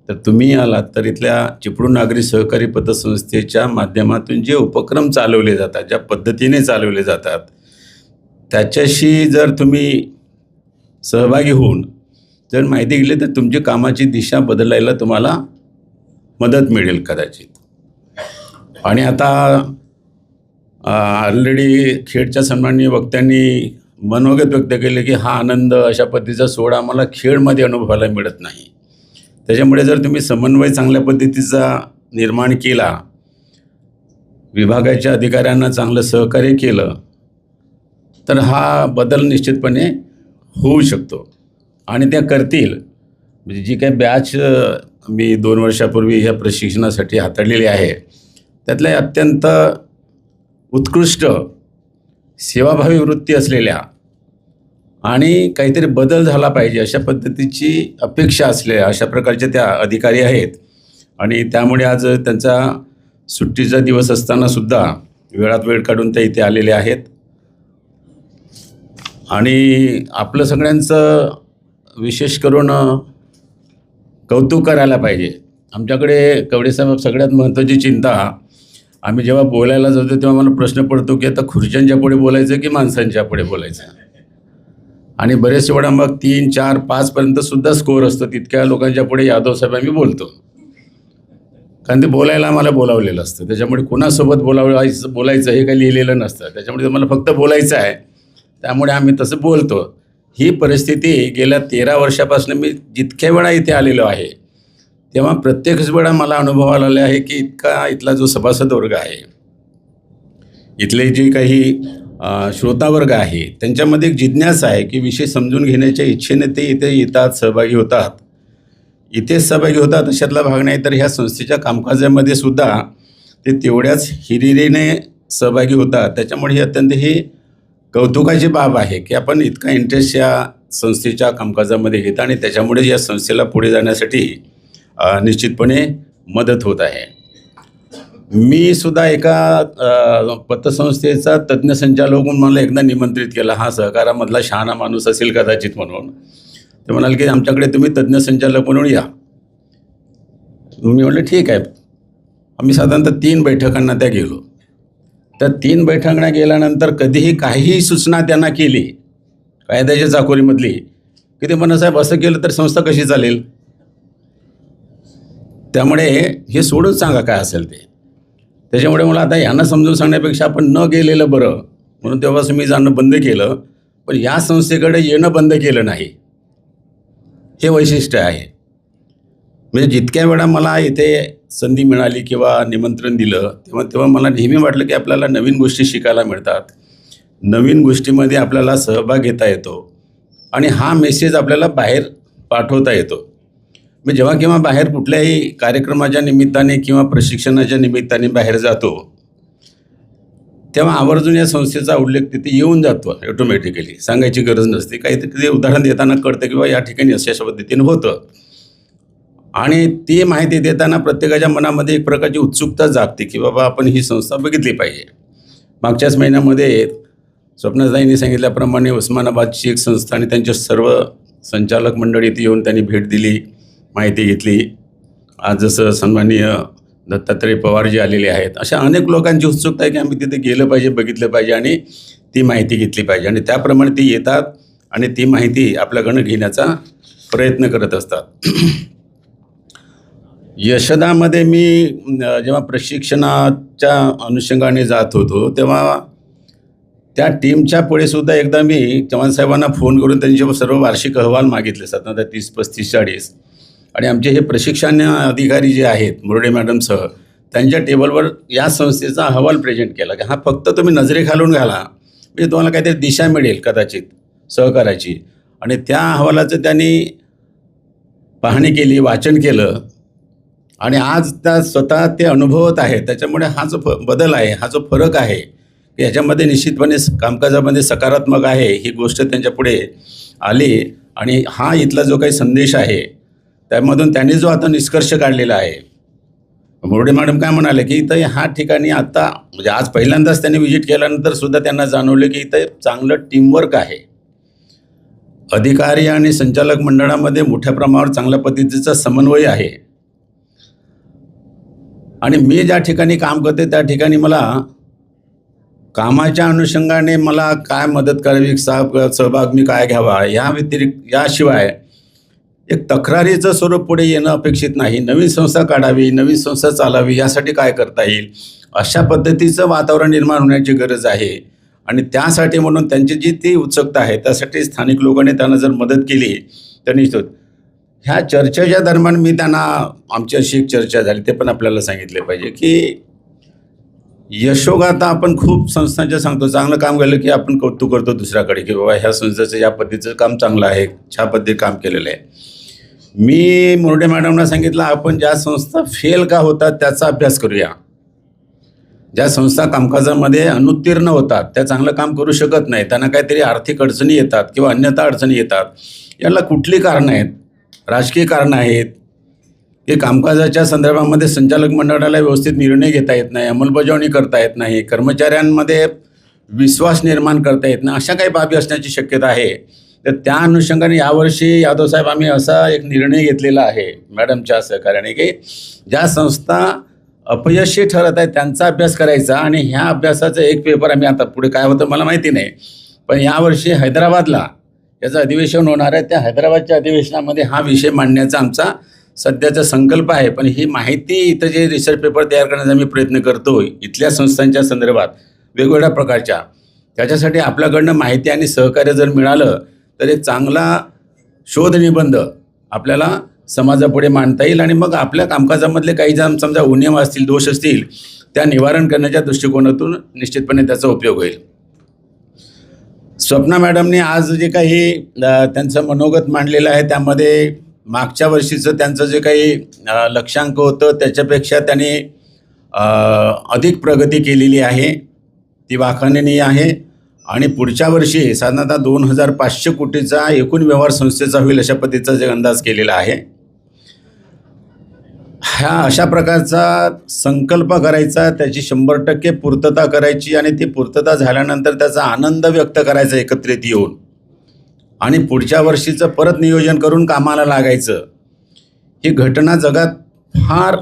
C: तर तुम्ही आलात तर इथल्या चिपळूण नागरी सहकारी पतसंस्थेच्या माध्यमातून जे उपक्रम चालवले जातात, ज्या पद्धतीने चालवले जातात, त्याच्याशी जर तुम्ही सहभागी होऊन जर माहिती घेतली तर तुमची कामाची दिशा बदलायला तुम्हाला मदत मिळेल कदाचित. आणि आता ऑलरेडी खेडच्या सन्माननीय वक्त्यांनी मनोगत व्यक्त केले की हा आनंद, अशा पद्धतीचा सोहळा आम्हाला खेडमध्ये अनुभवायला मिळत नाही. त्याच्यामुळे जर तुम्ही समन्वय चांगल्या पद्धतीचा निर्माण केला, विभागाच्या अधिकाऱ्यांना चांगलं सहकार्य केलं, तर हा बदल निश्चितपणे होऊ शकतो. आणि त्या करतील. म्हणजे जी काही बॅच मी 2 वर्षापूर्वी ह्या प्रशिक्षणासाठी हाताळलेली आहे, त्यातल्या अत्यंत उत्कृष्ट सेवाभावी वृत्ती असलेल्या आणि काहीतरी बदल झाला पाहिजे अशा पद्धतीची अपेक्षा असलेल्या अशा प्रकारच्या त्या अधिकारी आहेत. आणि त्यामुळे आज त्यांचा सुट्टीचा दिवस असतानासुद्धा वेळात वेळ काढून त्या इथे आलेले आहेत. आणि आपलं सगळ्यांचं विशेष करून कौतुक करायला पाहिजे. आमच्याकडे कवडेसाहेब सगळ्यात महत्त्वाची चिंता, आम्ही जेव्हा बोलायला जातो तेव्हा मला प्रश्न पडतो की आता खुर्च्यांच्या पुढे बोलायचं की माणसांच्या पुढे बोलायचं. आणि बरेचसे वेळा मग 3, 4, 5पर्यंतसुद्धा स्कोअर असतो. तितक्या लोकांच्या पुढे यादव साहेब आम्ही बोलतो, कारण ते बोलायला आम्हाला बोलावलेलं असतं. त्याच्यामुळे कुणासोबत बोलायचं हे काही लिहिलेलं नसतं. त्याच्यामुळे मला फक्त बोलायचं आहे, त्यामुळे आम्ही तसं बोलतो. ही परिस्थिती गेल्या 13 वर्षापासून मी जितक्या वेळा इथे आलेलो आहे तेव्हा प्रत्येकच वेळा मला अनुभव आलेला आहे की इथला जो सभासद वर्ग आहे, इथले जे काही श्रोतावर्ग आहे, त्यांच्यामध्ये एक जिज्ञासा आहे की विषय समजून घेण्याच्या इच्छेने ते इथे येतात, सहभागी होतात. इथेच सहभागी होतात अशातला भाग नाही, तर ह्या संस्थेच्या कामकाजामध्ये सुद्धा ते तेवढ्याच हिरिरीने सहभागी होतात. त्याच्यामुळे ही अत्यंत ही कौतुकाची बाब आहे की आपण इतका इंटरेस्ट या संस्थेच्या कामकाजामध्ये घेता आणि त्याच्यामुळे या संस्थेला पुढे जाण्यासाठी निश्चितपणे मदत होत आहे. मी सुद्धा एका पतसंस्थेचा तज्ज्ञ संचालक म्हणून मला एकदा निमंत्रित केला. हा सहकारामधला शहाणा माणूस असेल कदाचित म्हणून. ते म्हणाले की आमच्याकडे तुम्ही तज्ज्ञ संचालक म्हणून या. मी म्हटलं ठीक आहे. आम्ही साधारणतः 3 बैठकांना त्या गेलो. त्या 3 बैठकांना गेल्यानंतर कधीही काहीही सूचना त्यांना केली कायद्याच्या चाकोरीमधली की ते म्हणा साहेब असं केलं तर संस्था कशी चालेल. त्यामुळे हे सोडून सांगा काय असेल ते. त्याच्यामुळे मला आता यांना समजून सांगण्यापेक्षा आपण न गेलेलं बरं म्हणून तेव्हापासून मी जाणं बंद केलं. पण या संस्थेकडे येणं बंद केलं नाही, हे वैशिष्ट्य आहे. म्हणजे जितक्या वेळा मला इथे संधी मिळाली किंवा निमंत्रण दिलं तेव्हा मला नेहमी वाटलं की आपल्याला नवीन गोष्टी शिकायला मिळतात, नवीन गोष्टीमध्ये आपल्याला सहभाग घेता येतो आणि हा मेसेज आपल्याला बाहेर पाठवता येतो. मी जेव्हा केव्हा बाहेर कुठल्याही कार्यक्रमाच्या निमित्ताने किंवा प्रशिक्षणाच्या निमित्ताने बाहेर जातो तेव्हा आवर्जून या संस्थेचा उल्लेख तिथे येऊन जातो ऑटोमॅटिकली. सांगायची गरज नसते. काहीतरी उदाहरण देताना कळतं किंवा या ठिकाणी अशा पद्धतीने होतं. आणि ती माहिती देताना प्रत्येकाच्या मनामध्ये एक प्रकारची उत्सुकता जागते की बाबा आपण ही संस्था बघितली पाहिजे. मागच्याच महिन्यामध्ये स्वप्नाताईंनी सांगितल्याप्रमाणे उस्मानाबादची एक संस्था आणि त्यांचे सर्व संचालक मंडळी इथे येऊन त्यांनी भेट दिली, माहिती घेतली. आज जसं सन्माननीय दत्तात्रय पवारजी आलेले आहेत, अशा अनेक लोकांची उत्सुकता आहे की आम्ही तिथे गेलं पाहिजे, बघितलं पाहिजे आणि ती माहिती घेतली पाहिजे. आणि त्याप्रमाणे ती येतात आणि ती माहिती आपल्याकडनं घेण्याचा प्रयत्न करत असतात. यशदामध्ये मी जेव्हा प्रशिक्षणाच्या अनुषंगाने जात होतो तेव्हा त्या टीमच्या पुढे सुद्धा एकदा मी चव्हाणसाहेबांना फोन करून त्यांचे सर्व वार्षिक अहवाल मागितले. साधारणतः 30, 35, 40 आणि आमचे हे प्रशिक्षण अधिकारी जे आहेत मुरडे मॅडमसह त्यांच्या टेबलवर या संस्थेचा अहवाल प्रेझेंट केला की हा फक्त तुम्ही नजरेखालून घाला म्हणजे तुम्हाला काहीतरी दिशा मिळेल कदाचित सहकाराची. आणि त्या अहवालाचं त्यांनी पाहणी केली, वाचन केलं आणि आज त्या स्वतः ते अनुभवत आहे. त्याच्यामुळे हा जो बदल आहे, हा जो फरक आहे, याच्यामध्ये निश्चितपणे कामकाजामध्ये सकारात्मक आहे ही गोष्ट त्यांच्यापुढे आली. आणि हा इथला जो काही संदेश आहे त्यामधून त्यांनी जो आता निष्कर्ष काढलेला आहे, मोर्डे मॅडम काय म्हणाले की इथं ह्या ठिकाणी आता म्हणजे आज पहिल्यांदाच त्यांनी व्हिजिट केल्यानंतर सुद्धा त्यांना जाणवलं की इथं चांगलं टीमवर्क आहे. अधिकारी आणि संचालक मंडळामध्ये मोठ्या प्रमाणावर चांगल्या पद्धतीचा समन्वय आहे. आणि मी ज्या ठिकाणी काम करते त्या ठिकाणी मला कामाच्या अनुषंगाने मला काय मदत करावी, सहभाग मी काय घ्यावा, या व्यतिरिक्त याशिवाय एक तक्रारीचं स्वरूप पुढे येणं अपेक्षित नाही. नवीन संस्था काढावी, नवीन संस्था चालावी, यासाठी काय करता येईल अशा पद्धतीचं वातावरण निर्माण होण्याची गरज आहे. आणि त्यासाठी म्हणून त्यांची जी ती उत्सुकता आहे त्यासाठी स्थानिक लोकांनी त्यांना जर मदत केली तर निश्चित. ह्या चर्चेच्या दरम्यान मी त्यांना आमची अशी एक चर्चा झाली, ते पण आपल्याला सांगितले पाहिजे की यशोगाथा आपण खूप संस्थांच्या सांगतो, चांगलं काम केलं की आपण कौतुक करतो दुसऱ्याकडे की बाबा ह्या संस्थेचं या पद्धतीचं काम चांगलं आहे, छा पद्धतीने काम केलेलं आहे. मी मोर्डे मॅडमना सांगितलं आपण ज्या संस्था फेल का होतात त्याचा अभ्यास करूया. ज्या संस्था कामकाजामध्ये अनुत्तीर्ण होतात, त्या चांगलं काम करू शकत नाही, त्यांना काहीतरी आर्थिक अडचणी येतात किंवा अन्यथा अडचणी येतात, याला कुठली कारणं आहेत? राजकीय कारणं आहेत की कामकाजाच्या संदर्भामध्ये संचालक मंडळाला व्यवस्थित निर्णय घेता येत नाही, अंमलबजावणी करता येत नाही, कर्मचाऱ्यांमध्ये विश्वास निर्माण करता येत नाही, अशा काही बाबी असण्याची शक्यता आहे. तर त्या अनुषंगाने यावर्षी यादवसाहेब आम्ही असा एक निर्णय घेतलेला आहे मॅडमच्या सहकार्याने की ज्या संस्था अपयशी ठरत आहेत त्यांचा अभ्यास करायचा. आणि ह्या अभ्यासाचा एक पेपर आम्ही आता पुढे काय होतं मला माहिती नाही, पण यावर्षी हैदराबादला याचं अधिवेशन होणार आहे. त्या हैदराबादच्या अधिवेशनामध्ये हा विषय मांडण्याचा आमचा सध्याचा संकल्प आहे. पण ही माहिती इथं जे रिसर्च पेपर तयार करण्याचा आम्ही प्रयत्न करतो इथल्या संस्थांच्या संदर्भात वेगवेगळ्या प्रकारच्या, त्याच्यासाठी आपल्याकडनं माहिती आणि सहकार्य जर मिळालं तर एक चांगला शोध निबंध आपल्याला समाजापुढे मांडता येईल. आणि मग आपल्या कामकाजामधले काही जर समजा उणिवा असतील, दोष असतील, त्या निवारण करण्याच्या दृष्टिकोनातून निश्चितपणे त्याचा उपयोग होईल. स्वप्ना मॅडमने आज जे काही त्यांचं मनोगत मांडलेलं आहे त्यामध्ये मागच्या वर्षीचं त्यांचं जे काही लक्ष्यांक होतं त्याच्यापेक्षा त्यांनी अधिक प्रगती केलेली आहे, ती वाखाणनीय आहे. आणि पुढच्या वर्षी साधारणतः 2500 कोटीचा एकूण व्यवहार संस्थेचा होईल अशा पद्धतीचा जे अंदाज केलेला आहे. ह्या अशा प्रकारचा संकल्प करायचा, त्याची 100% पूर्तता करायची आणि ती पूर्तता झाल्यानंतर त्याचा आनंद व्यक्त करायचा एकत्रित येऊन आणि पुढच्या वर्षीचं परत नियोजन करून कामाला लागायचं. ही घटना जगात फार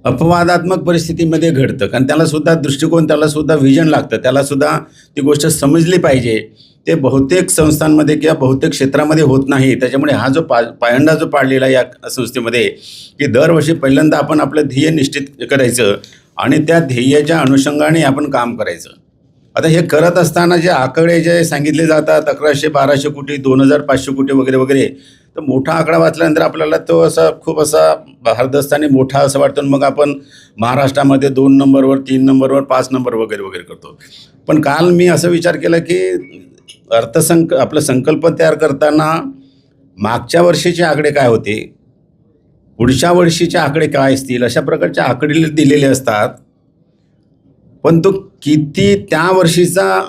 C: अपवादात्मक परिस्थितीमध्ये घडतं, कारण त्यालासुद्धा दृष्टिकोन, त्यालासुद्धा व्हिजन लागतं, त्यालासुद्धा ती गोष्ट समजली पाहिजे. ते बहुतेक संस्थांमध्ये किंवा बहुतेक क्षेत्रामध्ये होत नाही. त्याच्यामुळे हा जो पायंडा जो पाडलेला या संस्थेमध्ये की दरवर्षी पहिल्यांदा आपण आपलं ध्येय निश्चित करायचं आणि त्या ध्येयाच्या अनुषंगाने आपण काम करायचं. आता हे करत असताना जे आकडे जे सांगितले जातात 1100-1200 कोटी, 2500 कोटी वगैरे वगैरे, तर मोठा आकडा वाचल्यानंतर आपल्याला तो असा खूप असा भारदस्तानी मोठा असं वाटतं. मग आपण महाराष्ट्रामध्ये 2 नंबरवर, 3 नंबरवर, 5 नंबर वगैरे वगैरे करतो. पण काल मी असं विचार केला की आपला संकल्प तयार करताना मागच्या वर्षीचे आकडे काय होते, पुढच्या वर्षीचे आकडे काय असतील, अशा प्रकारचे आकडे दिलेले असतात. पण तो किती त्या वर्षीचा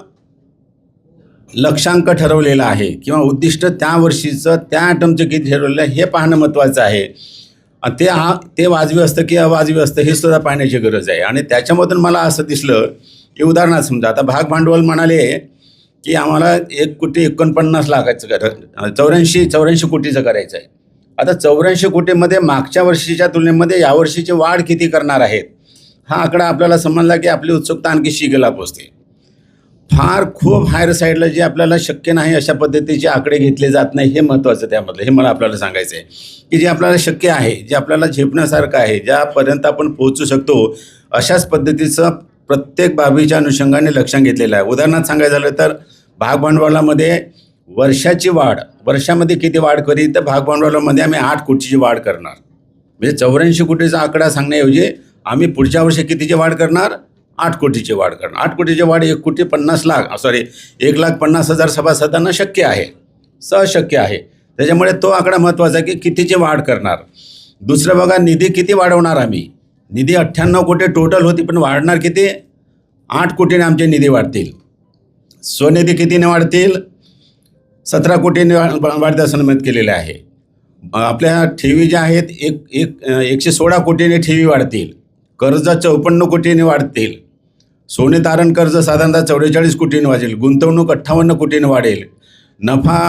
C: लक्ष्यांक ठरवलेला आहे किंवा उद्दिष्ट त्या वर्षीचं त्या ॲटमचं किती ठरवलेलं आहे हे पाहणं महत्त्वाचं आहे. ते वाजवी असतं की अवाजवी असतं हे सुद्धा पाहण्याची गरज आहे. आणि त्याच्यामधून मला असं दिसलं की उदाहरणार्थ समजा आता भाग भांडवल म्हणाले की आम्हाला 1,49,00,000 84 कोटीचं करायचं आहे. आता 84 कोटीमध्ये मागच्या वर्षीच्या तुलनेमध्ये यावर्षीची वाढ किती करणार आहेत हा आकडा आपल्याला समजला की आपली उत्सुकता आणखी शिगेला पोचते. फार खूप हायर साईडला जे आपल्याला शक्य नाही अशा पद्धतीचे आकडे घेतले जात नाही, हे महत्त्वाचं त्यामधलं हे मला आपल्याला सांगायचं आहे की जे आपल्याला शक्य आहे, जे आपल्याला झेपण्यासारखं आहे, ज्यापर्यंत आपण पोहोचू शकतो अशाच पद्धतीचं प्रत्येक बाबीच्या अनुषंगाने लक्षात घेतलेलं आहे. उदाहरणार्थ सांगायचं झालं तर भाग भांडवलामध्ये वर्षाची वाढ, वर्षामध्ये किती वाढ करी तर भाग भांडवलामध्ये आम्ही 8 कोटीची वाढ करणार. म्हणजे 84 कोटीचा आकडा सांगण्याऐवजी आम्ही पुढच्या वर्षी कितीची वाढ करणार, 8 कोटीची वाढ करणार. 8 कोटीची वाढ 1,50,00,000 1,50,000 सभासदांना शक्य आहे, सहशक्य आहे. त्याच्यामुळे तो आकडा महत्त्वाचा की कितीची वाढ करणार. दुसरं बघा, निधी किती वाढवणार आम्ही. निधी 98 कोटी टोटल होती, पण वाढणार किती? 8 कोटीने आमचे निधी वाढतील. स्वनिधी कितीने वाढतील? 17 कोटीने वाढते असं नमूद केलेलं आहे. आपल्या ठेवी ज्या आहेत 116 कोटीने ठेवी वाढतील. कर्ज 54 कोटीने वाढतील. सोने तारण कर्ज साधारणतः 44 कोटीने वाढेल. गुंतवणूक 58 कोटीने वाढेल. नफा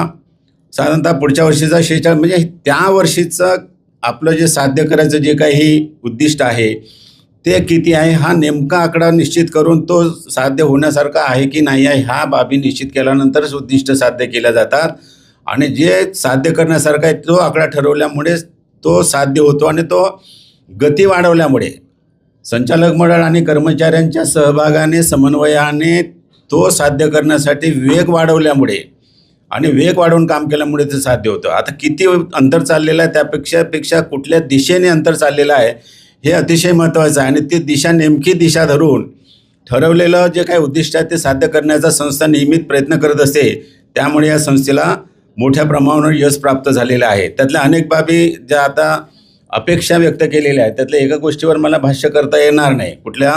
C: साधारणतः पुढच्या वर्षीचा 46, म्हणजे त्या वर्षीचं आपलं जे साध्य करायचं जे काही उद्दिष्ट आहे ते किती आहे हा नेमका आकडा निश्चित करून तो साध्य होण्यासारखा आहे की नाही आहे ह्या बाबी निश्चित केल्यानंतरच उद्दिष्ट साध्य केल्या जातात. आणि जे साध्य करण्यासारखा आहे तो आकडा ठरवल्यामुळे तो साध्य होतो. आणि तो गती वाढवल्यामुळे संचालक मंडळ आणि कर्मचाऱ्यांच्या सहभागाने समन्वयाने तो साध्य करण्यासाठी वेग वाढवल्यामुळे आणि वेग वाढवून काम केल्यामुळे ते साध्य होतं. आता किती अंतर चाललेलं आहे त्यापेक्षा कुठल्या दिशेने अंतर चाललेलं आहे हे अतिशय महत्त्वाचं आहे. आणि ती दिशा नेमकी दिशा धरून ठरवलेलं जे काही उद्दिष्ट आहे ते साध्य करण्याचा संस्था नियमित प्रयत्न करत असते. त्यामुळे या संस्थेला मोठ्या प्रमाणावर यश प्राप्त झालेलं आहे. त्यातल्या अनेक बाबी ज्या आता अपेक्षा व्यक्त केलेल्या आहेत त्यातल्या एका गोष्टीवर मला भाष्य करता येणार नाही. कुठल्या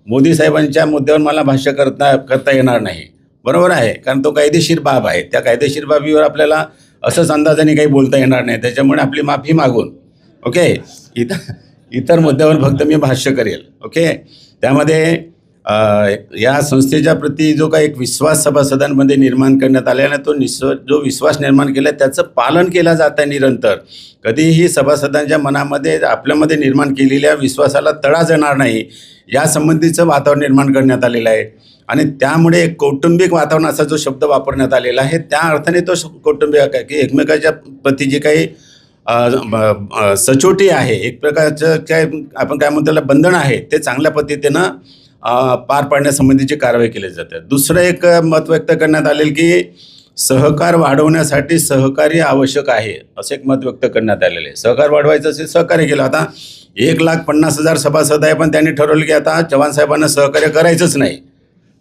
C: मोदी साहेबांच्या मुद्द्यावर मला भाष्य करता येणार नाही. बरोबर आहे, कारण तो कायदेशीर बाब आहे. त्या कायदेशीर बाबीवर आपल्याला असंच अंदाजाने काही बोलता येणार नाही. त्याच्यामुळे आपली माफी मागून ओके इतर मुद्द्यावर फक्त मी भाष्य करेल. ओके, त्यामध्ये या संस्थेच्या प्रती जो काही एक विश्वास सभासदांमध्ये निर्माण करण्यात आला आहे तो जो विश्वास निर्माण केला आहे त्याचं पालन केलं जातं आहे निरंतर. कधीही सभासदांच्या मनामध्ये आपल्यामध्ये निर्माण केलेल्या विश्वासाला तडा जाणार नाही यासंबंधीचं वातावरण निर्माण करण्यात आलेलं आहे. आणि त्यामुळे एक कौटुंबिक वातावरण असा जो शब्द वापरण्यात आलेला आहे त्या अर्थाने तो कौटुंबिक आहे की एकमेकाच्या प्रती जे काही सचोटी आहे, एक प्रकारचं काय आपण काय म्हणतो त्याला बंधन आहे ते चांगल्या पद्धतीनं पार पाडण्यासंबंधीची कारवाई केली जाते. दुसरं एक मत व्यक्त करण्यात आलेलं की सहकार वाढवण्यासाठी सहकार्य आवश्यक आहे असं एक मत व्यक्त करण्यात आलेलं आहे. सहकार वाढवायचं असेल सहकार्य केलं. आता 1,50,000 सभासद आहे पण त्यांनी ठरवलं की आता चव्हाण साहेबांना सहकार्य करायचंच नाही.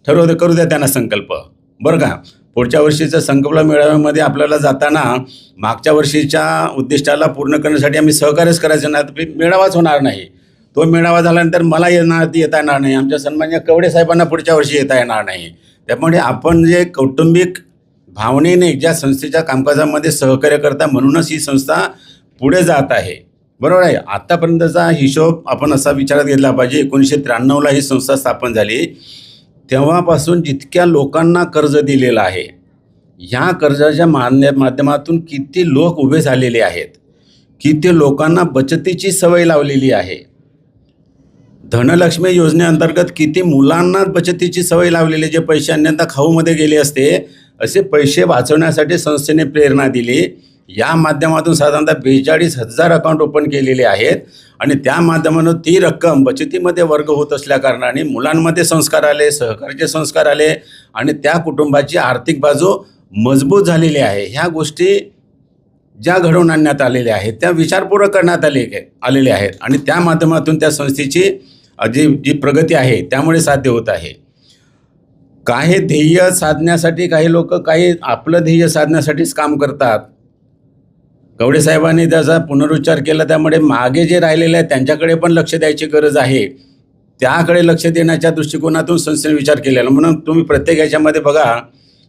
C: करू द्या त्यांना संकल्प. बरं का, पुढच्या वर्षीच्या संकल्प मेळाव्यामध्ये आपल्याला जाताना मागच्या वर्षीच्या उद्दिष्टाला पूर्ण करण्यासाठी आम्ही सहकार्यच करायचं नाही तर मेळावाच होणार नाही. तो मेळावा झाल्यानंतर मला येता येणार नाही. आमच्या सन्माननीय कवडे साहेबांना पुढच्या वर्षी येता येणार नाही. त्यामुळे आपण जे कौटुंबिक भावनेने ज्या संस्थेच्या कामकाजामध्ये सहकार्य करता म्हणूनच ही संस्था पुढे जात आहे. बरोबर आहे. आत्तापर्यंतचा हिशोब आपण असा विचारात घेतला पाहिजे. 1993ला ही संस्था स्थापन झाली. तेव्हापासून जितक्या लोकांना कर्ज दिलेलं आहे ह्या कर्जाच्या माध्यमातून किती लोक उभे झालेले आहेत, किती लोकांना बचतीची सवय लावलेली आहे. धनलक्ष्मी योजनेअंतर्गत किती मुलांना बचतीची सवय लावलेली, जे पैसे अन्यथा खाऊमध्ये गेले असते असे पैसे वाचवण्यासाठी संस्थेने प्रेरणा दिली. या माध्यमातून साधारणतः 42,000 अकाउंट ओपन केलेले आहेत आणि त्या माध्यमातून ती रक्कम बचतीमध्ये वर्ग होत असल्याकारणाने मुलांमध्ये संस्कार आले, सहकार्याचे संस्कार आले आणि त्या कुटुंबाची आर्थिक बाजू मजबूत झालेली आहे. ह्या गोष्टी ज्या घडवून आणण्यात आलेल्या आहेत त्या विचारपूर्वक करण्यात आलेल्या आहेत आणि त्या माध्यमातून त्या संस्थेची जी प्रगती आहे त्यामुळे साध्य होत आहे. काही ध्येय साधण्यासाठी काही लोक काही आपलं ध्येय साधण्यासाठीच काम करतात. कवडे साहेबांनी त्याचा पुनरुच्चार केला. त्यामुळे मागे जे राहिलेले आहेत त्यांच्याकडे पण लक्ष द्यायची गरज आहे. त्याकडे लक्ष देण्याच्या दृष्टिकोनातून संस्थेने विचार केलेला. म्हणून तुम्ही प्रत्येक याच्यामध्ये बघा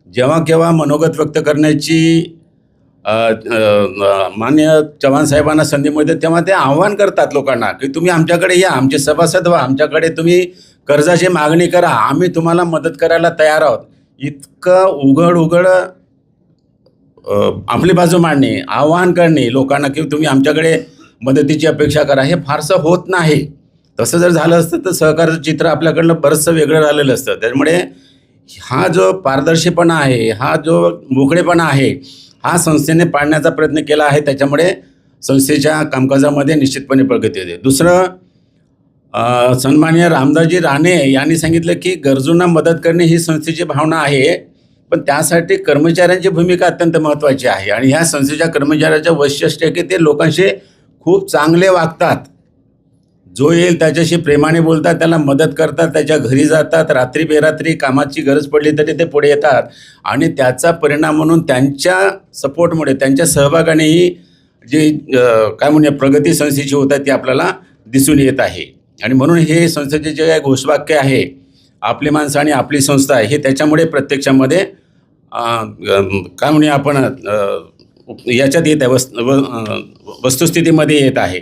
C: जेव्हा केव्हा मनोगत व्यक्त करण्याची माननीय चव्हाण साहेबांना संधी मिळते तेव्हा ते आव्हान करतात लोकांना की तुम्ही आमच्याकडे या, आमचे सभासद व्हा, आमच्याकडे तुम्ही कर्जाची मागणी करा, आम्ही तुम्हाला मदत करायला तयार आहोत. इतकं उघड आपली बाजू मांडणे, आव्हान करणे लोकांना की तुम्ही आमच्याकडे मदतीची अपेक्षा करा हे फारसं होत नाही. तसं जर झालं असतं तर सहकार्याचं चित्र आपल्याकडलं बरंचसं वेगळं झालेलं असतं. त्यामुळे हा जो पारदर्शीपणा आहे, हा जो मोकळेपणा आहे हा संस्थेने पाडण्याचा प्रयत्न केला आहे. त्याच्यामुळे संस्थेच्या कामकाजामध्ये निश्चितपणे प्रगती होते. दुसरं सन्माननीय रामदासजी राणे यांनी सांगितलं की गरजूंना मदत करणे ही संस्थेची भावना आहे पण त्यासाठी कर्मचाऱ्यांची भूमिका अत्यंत महत्त्वाची आहे. आणि ह्या संस्थेच्या कर्मचाऱ्याचं वैशिष्ट्य आहे की ते लोकांशी खूप चांगले वागतात. जो येईल त्याच्याशी प्रेमाने बोलतात, त्याला मदत करतात, त्याच्या घरी जातात, रात्री बेरात्री कामाची गरज पडली तरी ते पुढे येतात आणि त्याचा परिणाम म्हणून त्यांच्या सपोर्टमुळे, त्यांच्या सहभागानेही जी काय म्हणूया प्रगती संस्थेची होत आहे ती आपल्याला दिसून येत आहे. आणि म्हणून हे संस्थेचे जे काही घोषवाक्य आहे, आपली माणसं आणि आपली संस्था आहे, हे त्याच्यामुळे प्रत्यक्षामध्ये काय म्हणूया आपण याच्यात येत आहे, वस्तुस्थितीमध्ये येत आहे.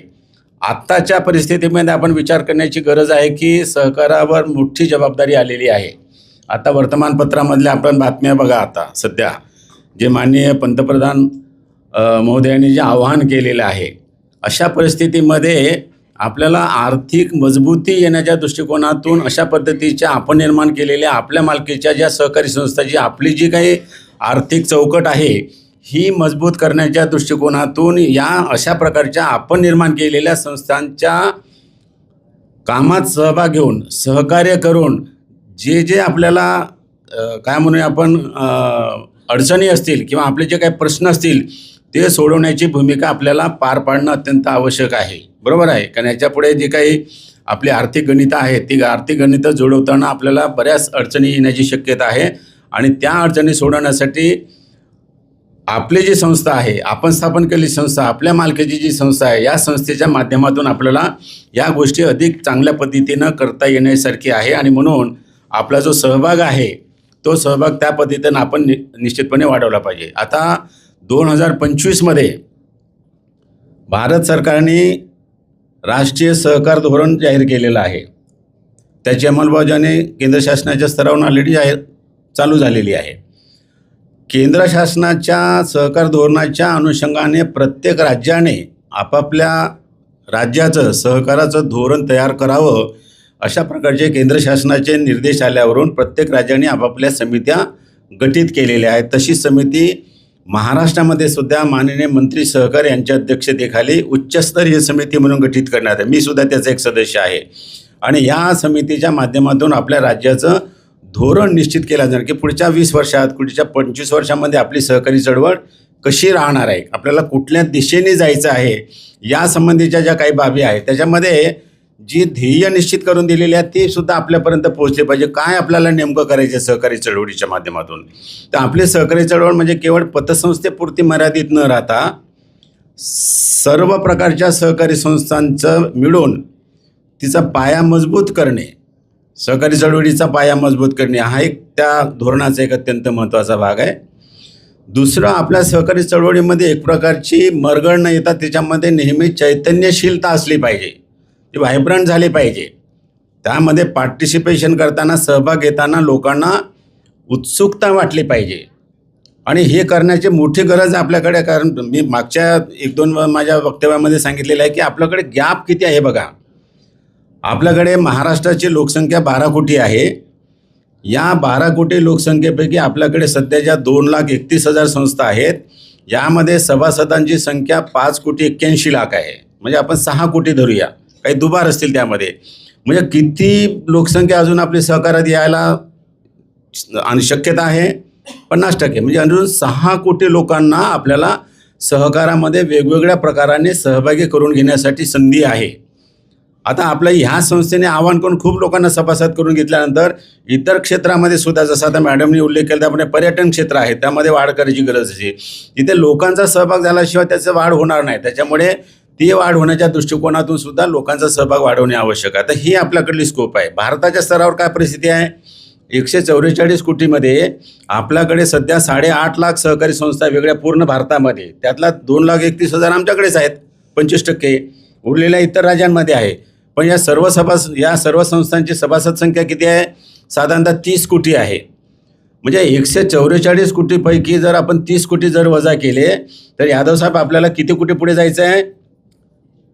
C: आत्ताच्या परिस्थितीमध्ये आपण विचार करण्याची गरज आहे की सहकारावर मोठी जबाबदारी आलेली आहे. आता वर्तमानपत्रामधल्या आपण बातम्या बघा, आता सध्या जे माननीय पंतप्रधान महोदयांनी जे आवाहन केलेलं आहे, अशा परिस्थितीमध्ये आपल्याला आर्थिक मजबूती येण्याच्या दृष्टिकोनातून अशा पद्धतीच्या आपण निर्माण केलेल्या आपल्या मालकीच्या ज्या सहकारी संस्थाची आपली जी काही आर्थिक चौकट आहे ही मजबूत करण्याच्या दृष्टिकोनातून या अशा प्रकारच्या आपण निर्माण केलेल्या संस्थांच्या कामात सहभाग घेऊन, सहकार्य करून जे आपल्याला काय म्हणूया आपण अडचणी असतील किंवा आपले जे काही प्रश्न असतील ते सोडवण्याची भूमिका आपल्याला पार पाडणं अत्यंत आवश्यक आहे. बरोबर आहे, कारण याच्यापुढे जे काही आपली आर्थिक गणितं आहेत ती आर्थिक गणितं जुळवताना आपल्याला बऱ्याच अडचणी येण्याची शक्यता आहे आणि त्या अडचणी सोडवण्यासाठी आपली जी संस्था आहे, आपण स्थापन केलेली संस्था, आपल्या मालकीची जी संस्था आहे, या संस्थेच्या माध्यमातून आपल्याला या गोष्टी अधिक चांगल्या पद्धतीनं करता येण्यासारखी आहे. आणि म्हणून आपला जो सहभाग आहे तो सहभाग त्या पद्धतीनं आपण निश्चितपणे वाढवला पाहिजे. आता 2025मध्ये भारत सरकारने राष्ट्रीय सहकार धोरण जाहीर केलेलं आहे. त्याची अंमलबजावणी केंद्र शासनाच्या स्तरावरून ऑलरेडी चालू झालेली आहे. केंद्र शासनाच्या सहकार धोरणाच्या अनुषंगाने प्रत्येक राज्याने आपापल्या राज्याचं सहकाराचं धोरण तयार करावं, अशा प्रकारचे केंद्र शासनाचे निर्देश आल्यावरून प्रत्येक राज्याने आपापल्या समित्या गठीत केलेल्या आहेत. तशी समिती महाराष्ट्रामध्ये सुद्धा माननीय मंत्री सहकार यांच्या अध्यक्षतेखाली उच्चस्तरीय समिती म्हणून गठीत करण्यात आहे. मी सुद्धा त्याचा एक सदस्य आहे आणि या समितीच्या माध्यमातून आपल्या राज्याचं धोरण निश्चित केलं जाणार की पुढच्या 20 वर्षात, पुढच्या 25 वर्षामध्ये आपली सहकारी चळवळ कशी राहणार आहे, आपल्याला कुठल्या दिशेने जायचं आहे, या संबंधीच्या ज्या काही बाबी आहेत त्याच्यामध्ये जी ध्येय निश्चित करून दिलेली आहे ती सुद्धा आपल्यापर्यंत पोहोचली पाहिजे. काय आपल्याला नेमकं करायचं सहकारी चळवळीच्या माध्यमातून. तर आपली सहकारी चळवळ म्हणजे केवळ पतसंस्थेपुरती मर्यादित न राहता सर्व प्रकारच्या सहकारी संस्थांचं मिळून तिचा पाया मजबूत करणे, सहकारी चळवळीचा पाया मजबूत करणे हा एक त्या धोरणाचा एक अत्यंत महत्त्वाचा भाग आहे. दुसरं, आपल्या सहकारी चळवळीमध्ये एक प्रकारची मरगळ न येता त्याच्यामध्ये नेहमी चैतन्यशीलता असली पाहिजे, ती व्हायब्रंट झाली पाहिजे. त्यामध्ये पार्टिसिपेशन करताना, सहभाग घेताना लोकांना उत्सुकता वाटली पाहिजे आणि हे करण्याची मोठी गरज आहे आपल्याकडे. कारण मी मागच्या 1-2 माझ्या वक्तव्यामध्ये सांगितलेलं आहे की आपल्याकडे गॅप किती आहे बघा. आपल्याकडे महाराष्ट्राची लोकसंख्या 12 कोटी आहे. या 12 कोटी लोकसंख्येपैकी आपल्याकडे सध्याच्या 2,31,000 संस्था आहेत. यामध्ये सभासदांची संख्या 5,81,00,000 आहे. म्हणजे आपण 6 कोटी धरूया, काही दुबार असतील त्यामध्ये. म्हणजे किती लोकसंख्या अजून आपली सहकारात यायला आणि शक्यता आहे 50%. म्हणजे अजून 6 कोटी लोकांना आपल्याला सहकारामध्ये वेगवेगळ्या प्रकाराने सहभागी करून घेण्यासाठी संधी आहे. आता आपल्या ह्या संस्थेने आवाहन करून खूप लोकांना सभासद करून घेतल्यानंतर इतर क्षेत्रामध्ये सुद्धा, जसं आता मॅडमनी उल्लेख केला त्याप्रमाणे पर्यटन क्षेत्र आहे, त्यामध्ये वाढ करायची गरज आहे. तिथे लोकांचा सहभाग झाल्याशिवाय त्याचं वाढ होणार नाही. त्याच्यामुळे ती वाढ होण्याच्या दृष्टिकोनातून सुद्धा लोकांचा सहभाग वाढवणे आवश्यक आहे. आता ही आपल्याकडली स्कोप आहे. भारताच्या स्तरावर काय परिस्थिती आहे, 144 कोटीमध्ये आपल्याकडे सध्या 8.5 लाख सहकारी संस्था वेगळ्या पूर्ण भारतामध्ये. त्यातला 2,31,000 आमच्याकडेच आहेत, 25%. उरलेल्या इतर राज्यांमध्ये आहे. पण या सर्व संस्थांची सभासद संख्या किती आहे, साधारणतः 30 कोटी आहे. म्हणजे 144 कोटीपैकी जर आपण 30 कोटी जर वजा केले तर यादव साहेब आपल्याला किती कोटी पुढे जायचं आहे,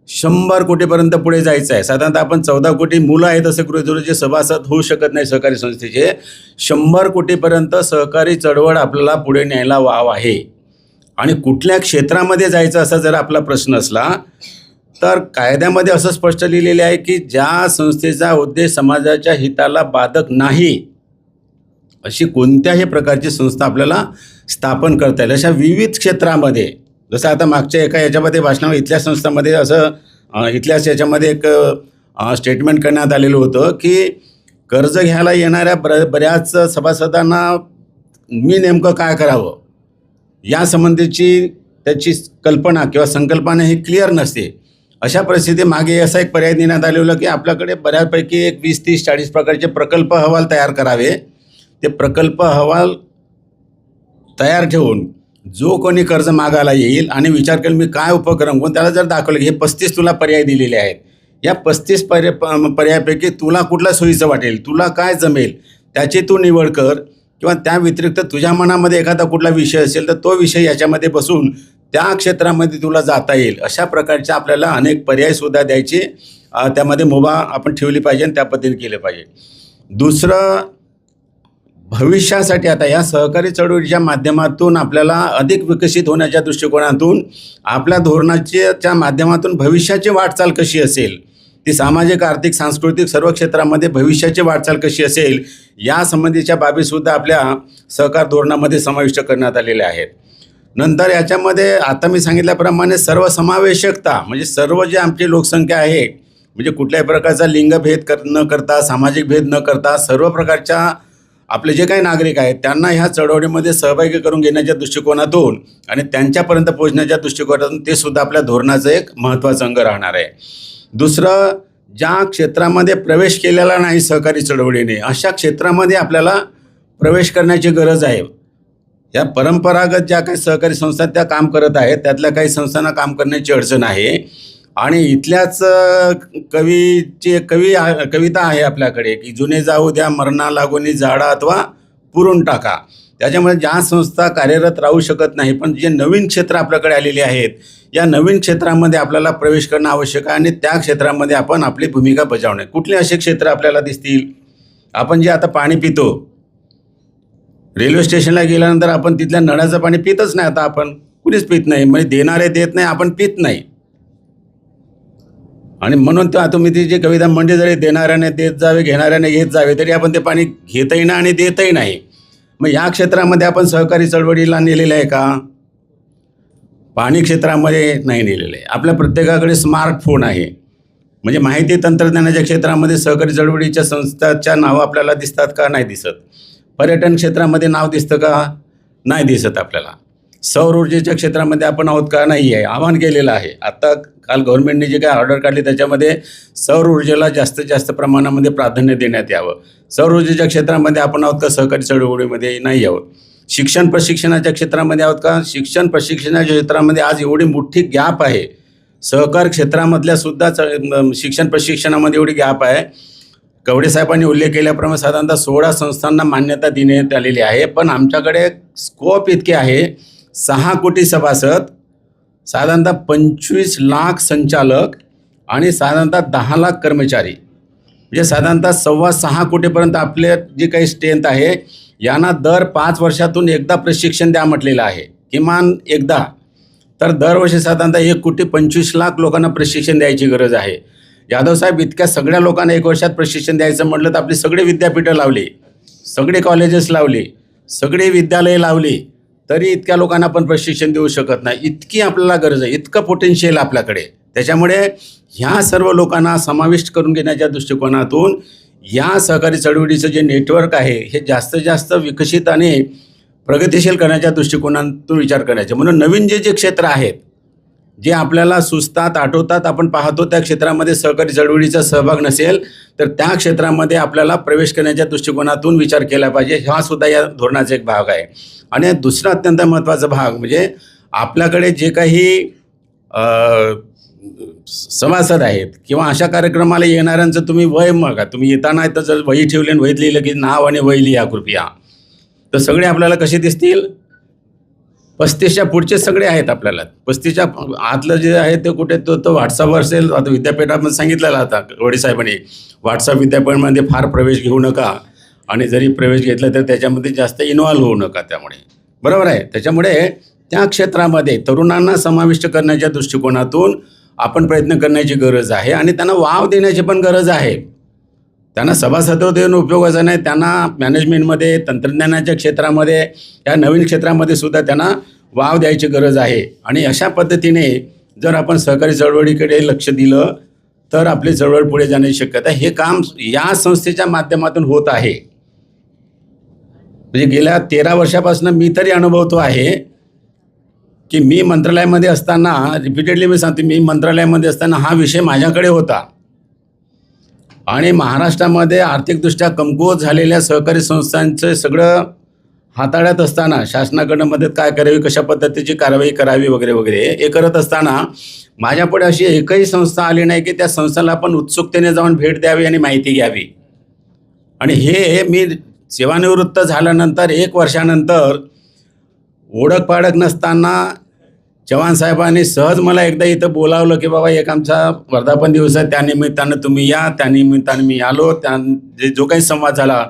C: 100 कोटीपर्यंत पुढे जायचं आहे. साधारणतः आपण 14 कोटी मुलं आहेत असे गृहीत धरून जे सभासद होऊ शकत नाही सहकारी संस्थेचे, 100 कोटीपर्यंत सहकारी चळवळ आपल्याला पुढे न्यायला वाव आहे. आणि कुठल्या क्षेत्रामध्ये जायचं असा जर आपला प्रश्न असला तर कायद्यामध्ये असं स्पष्ट लिहिलेले आहे की ज्या संस्थेचा उद्देश समाजाच्या हिताला बाधक नाही अशी कोणत्याही प्रकारची संस्था आपल्याला स्थापन करता येईल. अशा विविध क्षेत्रामध्ये, जसं आता मागच्या एका याच्यामध्ये भाषणामध्ये इथल्या संस्थांमध्ये असं इथल्याच याच्यामध्ये एक स्टेटमेंट करण्यात आलेलं होतं की कर्ज घ्यायला येणाऱ्या बऱ्याच सभासदांना मी नेमकं काय करावं यासंबंधीची त्याची कल्पना किंवा संकल्पना ही क्लिअर नसते. अशा परिस्थिती मागे असा एक पर्याय देण्यात आलेला की आपल्याकडे बऱ्यापैकी एक 20, 30, 40 प्रकारचे प्रकल्प अहवाल तयार करावे. ते प्रकल्प अहवाल तयार ठेवून जो कोणी कर्ज मागायला येईल आणि विचार करेल मी काय उपक्रम करून त्याला जर दाखवलं की हे 35 तुला पर्याय दिलेले आहेत, या 35 पर्यायापैकी तुला कुठला सोयीचं वाटेल, तुला काय जमेल त्याची तू निवड कर. किंवा त्या व्यतिरिक्त तुझ्या मनामध्ये एखादा कुठला विषय असेल तर तो विषय याच्यामध्ये बसून त्या क्षेत्रामध्ये तुला जाता येईल. अशा प्रकारचे आपल्याला अनेक पर्यायसुद्धा द्यायचे त्यामध्ये मुभा आपण ठेवली पाहिजे आणि त्या पद्धतीने केलं पाहिजे. दुसरं, भविष्यासाठी आता या सहकारी चळवळीच्या माध्यमातून आपल्याला अधिक विकसित होण्याच्या दृष्टिकोनातून आपल्या धोरणाच्या माध्यमातून भविष्याची वाटचाल कशी असेल, ती सामाजिक, आर्थिक, सांस्कृतिक सर्व क्षेत्रामध्ये भविष्याची वाटचाल कशी असेल यासंबंधीच्या बाबीसुद्धा आपल्या सहकार धोरणामध्ये समाविष्ट करण्यात आलेल्या आहेत. नंतर याच्यामध्ये आता मी सांगितल्याप्रमाणे सर्वसमावेशकता म्हणजे सर्व जे आमची लोकसंख्या आहे म्हणजे कुठल्याही प्रकारचा लिंगभेद न करता, सामाजिक भेद न करता सर्व प्रकारच्या आपले जे काही नागरिक आहेत त्यांना ह्या चळवळीमध्ये सहभागी करून घेण्याच्या दृष्टिकोनातून आणि त्यांच्यापर्यंत पोहोचण्याच्या दृष्टिकोनातून ते सुद्धा आपल्या धोरणाचं एक महत्त्वाचं अंग राहणार आहे. दुसरं, ज्या क्षेत्रामध्ये प्रवेश केलेला नाही सहकारी चळवळीने अशा क्षेत्रामध्ये आपल्याला प्रवेश करण्याची गरज आहे. या परंपरागत ज्या काही सहकारी संस्था त्या काम करत आहेत त्यातल्या काही संस्थांना काम करण्याची अडचण आहे. आणि इथल्याच कविता आहे आपल्याकडे की जुने जाऊ द्या मरणा लागोनी झाडा अथवा पुरून टाका. त्याच्यामुळे ज्या संस्था कार्यरत राहू शकत नाही पण जे नवीन क्षेत्र आपल्याकडे आलेले आहेत या नवीन क्षेत्रामध्ये आपल्याला प्रवेश करणं आवश्यक आहे आणि त्या क्षेत्रामध्ये आपण आपली भूमिका बजावणे. कुठले असे क्षेत्र आपल्याला दिसतील? आपण जे आता पाणी पितो, रेल्वे स्टेशनला गेल्यानंतर आपण तिथल्या नळाचं पाणी पितच नाही. आता आपण कुणीच पित नाही, म्हणजे देणारे देत नाही, आपण पित नाही. आणि म्हणून तुम्ही ती जी कविता म्हणजे जरी देणाऱ्याने देत जावे घेणाऱ्याने घेत जावे तरी आपण ते पाणी घेतही नाही आणि देतही नाही. मग या क्षेत्रामध्ये आपण सहकारी चळवळीला नेलेलं आहे का? पाणी क्षेत्रामध्ये नाही नेलेलं आहे. आपल्या प्रत्येकाकडे स्मार्टफोन आहे म्हणजे माहिती तंत्रज्ञानाच्या क्षेत्रामध्ये सहकारी चळवळीच्या संस्थाच्या नावं आपल्याला दिसतात का? नाही दिसत. पर्यटन क्षेत्रामध्ये नाव दिसतं का? नाही दिसत आपल्याला. सौर ऊर्जेच्या क्षेत्रामध्ये आपण आहोत का? नाही आहे. आवाहन केलेलं आहे. आता काल गव्हर्नमेंटने जे काही ऑर्डर काढली त्याच्यामध्ये सौर ऊर्जेला जास्तीत जास्त प्रमाणामध्ये प्राधान्य देण्यात यावं. सौर ऊर्जेच्या क्षेत्रामध्ये आपण आहोत का? सहकारी चळवळीमध्ये नाही आहोत. शिक्षण प्रशिक्षणाच्या क्षेत्रामध्ये आहोत का? शिक्षण प्रशिक्षणाच्या क्षेत्रामध्ये आज एवढी मोठी गॅप आहे. सहकार क्षेत्रामधल्या सुद्धा शिक्षण प्रशिक्षणामध्ये एवढी गॅप आहे. कवडे साहेबांनी उल्लेख केल्याप्रमाणे साधारणतः 16 संस्थांना मान्यता देण्यात आलेली आहे. पण आमच्याकडे स्कोप इतके आहे 6 कोटी सभासद, साधारणतः 25 लाख संचालक आणि साधारणतः 10 लाख कर्मचारी म्हणजे साधारणतः 6.25 कोटीपर्यंत आपले जे काही स्ट्रेंथ आहे यांना दर 5 वर्षातून एकदा प्रशिक्षण द्या म्हटलेलं आहे, किमान एकदा. तर दरवर्षी साधारणतः 1.25 कोटी लोकांना प्रशिक्षण द्यायची गरज आहे. यादव साहेब, इतक्या सगळ्या लोकांना 1 वर्षात प्रशिक्षण द्यायचं म्हटलं तर आपली सगळी विद्यापीठं लावली, सगळे कॉलेजेस लावली, सगळी विद्यालये लावली तरी इतक्या लोकांना आपण प्रशिक्षण देऊ शकत नाही. इतकी आपल्याला गरज आहे, इतकं पोटेन्शियल आपल्याकडे. त्याच्यामुळे ह्या सर्व लोकांना समाविष्ट करून घेण्याच्या दृष्टिकोनातून या सहकारी चळवळीचं जे नेटवर्क आहे हे जास्तीत जास्त विकसित आणि प्रगतिशील करण्याच्या दृष्टिकोनातून विचार करायचे. म्हणून नवीन जे क्षेत्र आहेत जे आपल्याला सुचतात, आठवतात, आपण पाहतो त्या क्षेत्रामध्ये सहकारी चळवळीचा सहभाग नसेल तर त्या क्षेत्रामध्ये आपल्याला प्रवेश करण्याच्या दृष्टिकोनातून विचार केला पाहिजे. हा सुद्धा या धोरणाचा एक भाग आहे. आणि दुसरा अत्यंत महत्त्वाचा भाग म्हणजे आपल्याकडे जे काही सभासद आहेत किंवा अशा कार्यक्रमाला येणाऱ्यांचं तुम्ही वय बघा. तुम्ही येताना तर जर वही ठेवली आणि वहीत लिहिलं की नाव आणि वही लिहा कृपया, तर सगळे आपल्याला कसे दिसतील? 35च्या पुढचे सगळे आहेत आपल्याला. 35च्या आतलं जे आहे ते कुठे तो व्हॉट्सअपवर असेल. आता विद्यापीठामध्ये सांगितलेलं आता कवडे साहेबांनी व्हॉट्सअप विद्यापीठामध्ये फार प्रवेश घेऊ नका आणि जरी प्रवेश घेतला तर त्याच्यामध्ये जास्त इन्व्हॉल्व होऊ नका. त्यामुळे बरोबर आहे. त्याच्यामुळे त्या क्षेत्रामध्ये तरुणांना समाविष्ट करण्याच्या दृष्टिकोनातून आपण प्रयत्न करण्याची गरज आहे आणि त्यांना वाव देण्याची पण गरज आहे. त्यांना सभासद देऊन उपयोगाचा नाही, त्यांना मॅनेजमेंटमध्ये, तंत्रज्ञानाच्या क्षेत्रामध्ये, या नवीन क्षेत्रामध्ये सुद्धा त्यांना वाव द्यायची गरज आहे. आणि अशा पद्धतीने जर आपण सहकारी चळवळीकडे लक्ष दिलं तर आपली चळवळ पुढे जाण्याची शक्यता, हे काम या संस्थेच्या माध्यमातून होत आहे. म्हणजे गेल्या 13 वर्षापासून मी तरी अनुभवतो आहे की मी मंत्रालयामध्ये असताना, रिपीटेडली मी सांगते, मी मंत्रालयामध्ये असताना हा विषय माझ्याकडे होता आणि महाराष्ट्रामध्ये आर्थिकदृष्ट्या कमकुवत झालेल्या सहकारी संस्थांचं सगळं हाताळत असताना शासनाकडनं मदत काय करावी, कशा पद्धतीची कारवाई करावी वगैरे वगैरे हे करत असताना माझ्यापुढे अशी एकही संस्था आली नाही की त्या संस्थेला आपण उत्सुकतेने जाऊन भेट द्यावी आणि माहिती घ्यावी. आणि हे मी सेवानिवृत्त झाल्यानंतर 1 वर्षानंतर ओळख पाळख नसताना चव्हाण साहेबांनी सहज मला एकदा इथं बोलावलं की बाबा एक आमचा वर्धापन दिवस आहे, त्यानिमित्तानं तुम्ही या. त्यानिमित्तानं मी आलो. जो काही संवाद झाला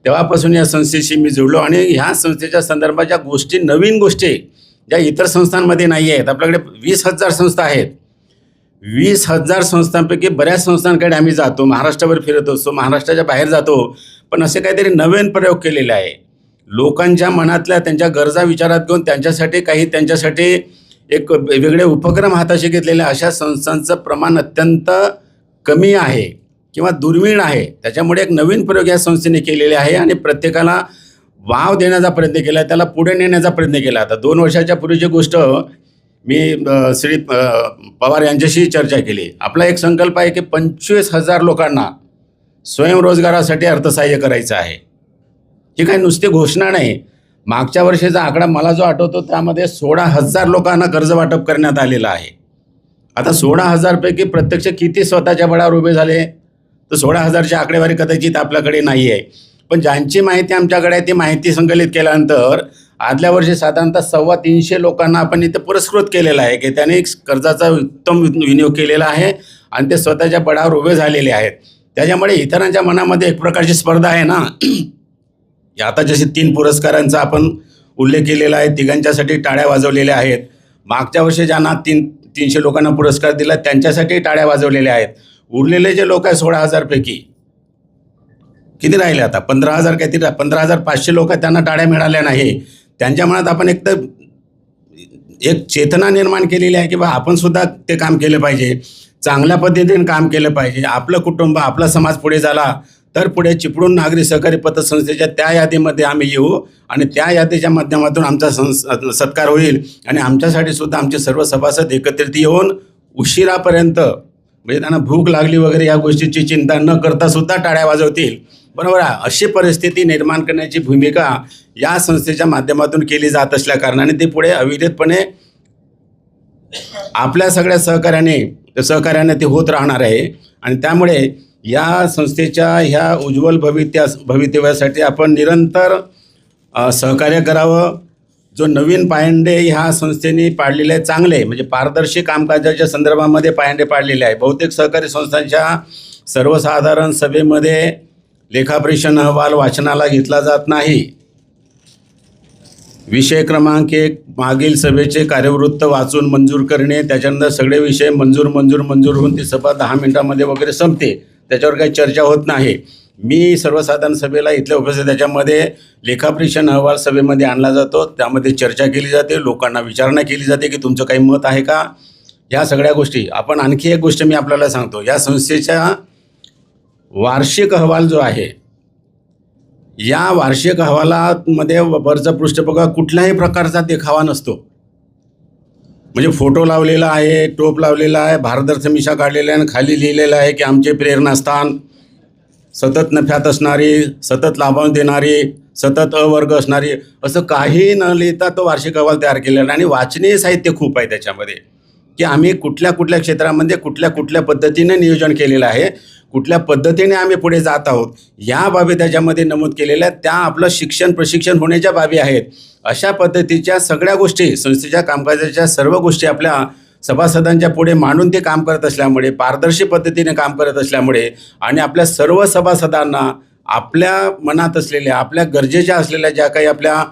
C: तेव्हापासून या संस्थेशी मी जुळलो आणि ह्या संस्थेच्या संदर्भाच्या गोष्टी, नवीन गोष्टी ज्या इतर संस्थांमध्ये नाही आहेत. आपल्याकडे 20,000 संस्था आहेत. 20,000 संस्थांपैकी बऱ्याच संस्थांकडे आम्ही जातो, महाराष्ट्रावर फिरत असतो, महाराष्ट्राच्या बाहेर जातो, पण असे काहीतरी नवीन प्रयोग केलेले आहे. लोकांच्या मनातल्या त्यांच्या गरजा विचारात घेऊन त्यांच्यासाठी एक वेगळे उपक्रम हाताशी घेतलेले अशा संस्थांचं प्रमाण अत्यंत कमी आहे किंवा दुर्मिळ आहे. त्याच्यामुळे एक नवीन प्रयोग या संस्थेने केलेले आहे आणि प्रत्येकाला वाव देण्याचा प्रयत्न केला, त्याला पुढे नेण्याचा प्रयत्न केला. आता 2 वर्षाच्या पूर्वीची गोष्ट मी श्री पवार यांच्याशी चर्चा केली. आपला एक संकल्प आहे की 25,000 लोकांना स्वयंरोजगारासाठी अर्थसहाय्य करायचं आहे. ही काही नुसती घोषणा नाही. मागच्या वर्षीचा आकडा मला जो आठवतो त्यामध्ये 16,000 लोकांना कर्ज वाटप करण्यात आलेलं आहे. आता 16,000 पैकी प्रत्यक्ष किती स्वतःच्या बळावर उभे झाले तर 16,000ची आकडेवारी कदाचित आपल्याकडे नाही आहे. पण ज्यांची माहिती आमच्याकडे आहे ती माहिती संकलित केल्यानंतर आदल्या वर्षी साधारणतः 350 लोकांना आपण इथं पुरस्कृत केलेला आहे की त्यांनी कर्जाचा उत्तम विनियोग केलेला आहे आणि ते स्वतःच्या बळावर उभे झालेले आहेत. त्याच्यामुळे इतरांच्या मनामध्ये एक प्रकारची स्पर्धा आहे ना. आता जसे 3 पुरस्कारांचा आपण उल्लेख केलेला आहे, तिघांच्यासाठी टाळ्या वाजवलेल्या आहेत. मागच्या वर्षी ज्यांना 300 लोकांना पुरस्कार दिला त्यांच्यासाठी टाळ्या वाजवलेल्या आहेत. उरलेले जे लोक आहे 16,000 पैकी किती राहिले आता 15,000 काहीतरी 15,500 लोक त्यांना टाळ्या मिळाल्या नाही. त्यांच्या मनात आपण एक चेतना निर्माण केलेली आहे की बा आपण सुद्धा ते काम केलं पाहिजे, चांगल्या पद्धतीने काम केलं पाहिजे. आपलं कुटुंब, आपला समाज पुढे झाला तर पुढे चिपळूण नागरी सहकारी पतसंस्थेच्या त्या यादीमध्ये आम्ही येऊ आणि त्या यादीच्या माध्यमातून आमचा सत्कार होईल आणि आमच्यासाठी सुद्धा आमचे सर्व सभासद एकत्रित येऊन उशिरापर्यंत, म्हणजे त्यांना भूक लागली वगैरे या गोष्टीची चिंता न करता सुद्धा टाळ्या वाजवतील. बरोबर आहे. अशी परिस्थिती निर्माण करण्याची भूमिका या संस्थेच्या माध्यमातून केली जात असल्या कारणाने ते पुढे अविरतपणे आपल्या सगळ्या सहकार्याने ते होत राहणार आहे. आणि त्यामुळे या संस्थेच्या ह्या उज्ज्वल भवितव्यासाठी आपण निरंतर सहकार्य करावं. जो नवीन पायंडे ह्या संस्थेने पाडलेले आहे चांगले, म्हणजे पारदर्शी कामकाजाच्या संदर्भामध्ये पायंडे पाडलेले आहे. बहुतेक सहकारी संस्थांच्या सर्वसाधारण सभेमध्ये लेखापरीक्षण अहवाल वाचनाला घेतला जात नाही. विषय क्रमांक 1 मागील सभेचे कार्यवृत्त वाचून मंजूर करणे, त्याच्यानंतर सगळे विषय मंजूर होऊन ती सभा 10 मिनिटांमध्ये वगैरे संपते. त्याच्यावर काही चर्चा होत नाही. मी सर्वसाधारण सभेला इथल्या उपस्थित त्याच्यामध्ये लेखापरीक्षण अहवाल सभेमध्ये आणला जातो, त्यामध्ये चर्चा केली जाते, लोकांना विचारणा केली जाते की तुमचं काही मत आहे का, ह्या सगळ्या गोष्टी. आपण आणखी एक गोष्ट मी आपल्याला सांगतो, या संस्थेच्या वार्षिक अहवाल जो आहे, या वार्षिक अहवालामध्ये वरचं पृष्ठभाग कुठल्याही प्रकारचा देखावा नसतो. म्हणजे फोटो लावलेला आहे, टोप लावलेला आहे, भारदर्श मिशा काढलेला आहे आणि खाली लिहिलेलं आहे की आमचे प्रेरणास्थान सतत नफ्यात असणारी, सतत लाभांश देणारी, सतत अवर्ग असणारी, असं काही न लिहिता तो वार्षिक अहवाल तयार केलेला. आणि वाचनीय साहित्य खूप आहे त्याच्यामध्ये की आम्ही कुठल्या क्षेत्रामध्ये कुठल्या पद्धतीने नियोजन केलेलं आहे, कुठल्या पद्धतीने आम्ही पुढे जात आहोत, या बाबी त्याच्यामध्ये नमूद केलेल्या आहेत. त्या आपलं प्रशिक्षण होण्याच्या बाबी आहेत. अशा पद्धतीच्या सगळ्या गोष्टी, संस्थेच्या कामकाजाच्या सर्व गोष्टी आपल्या सभासदांच्या पुढे मांडून ते काम करत असल्यामुळे, पारदर्शी पद्धतीने काम करत असल्यामुळे आणि आपल्या सर्व सभासदांना आपल्या मनात असलेल्या, आपल्या गरजेच्या असलेल्या ज्या काही आपल्या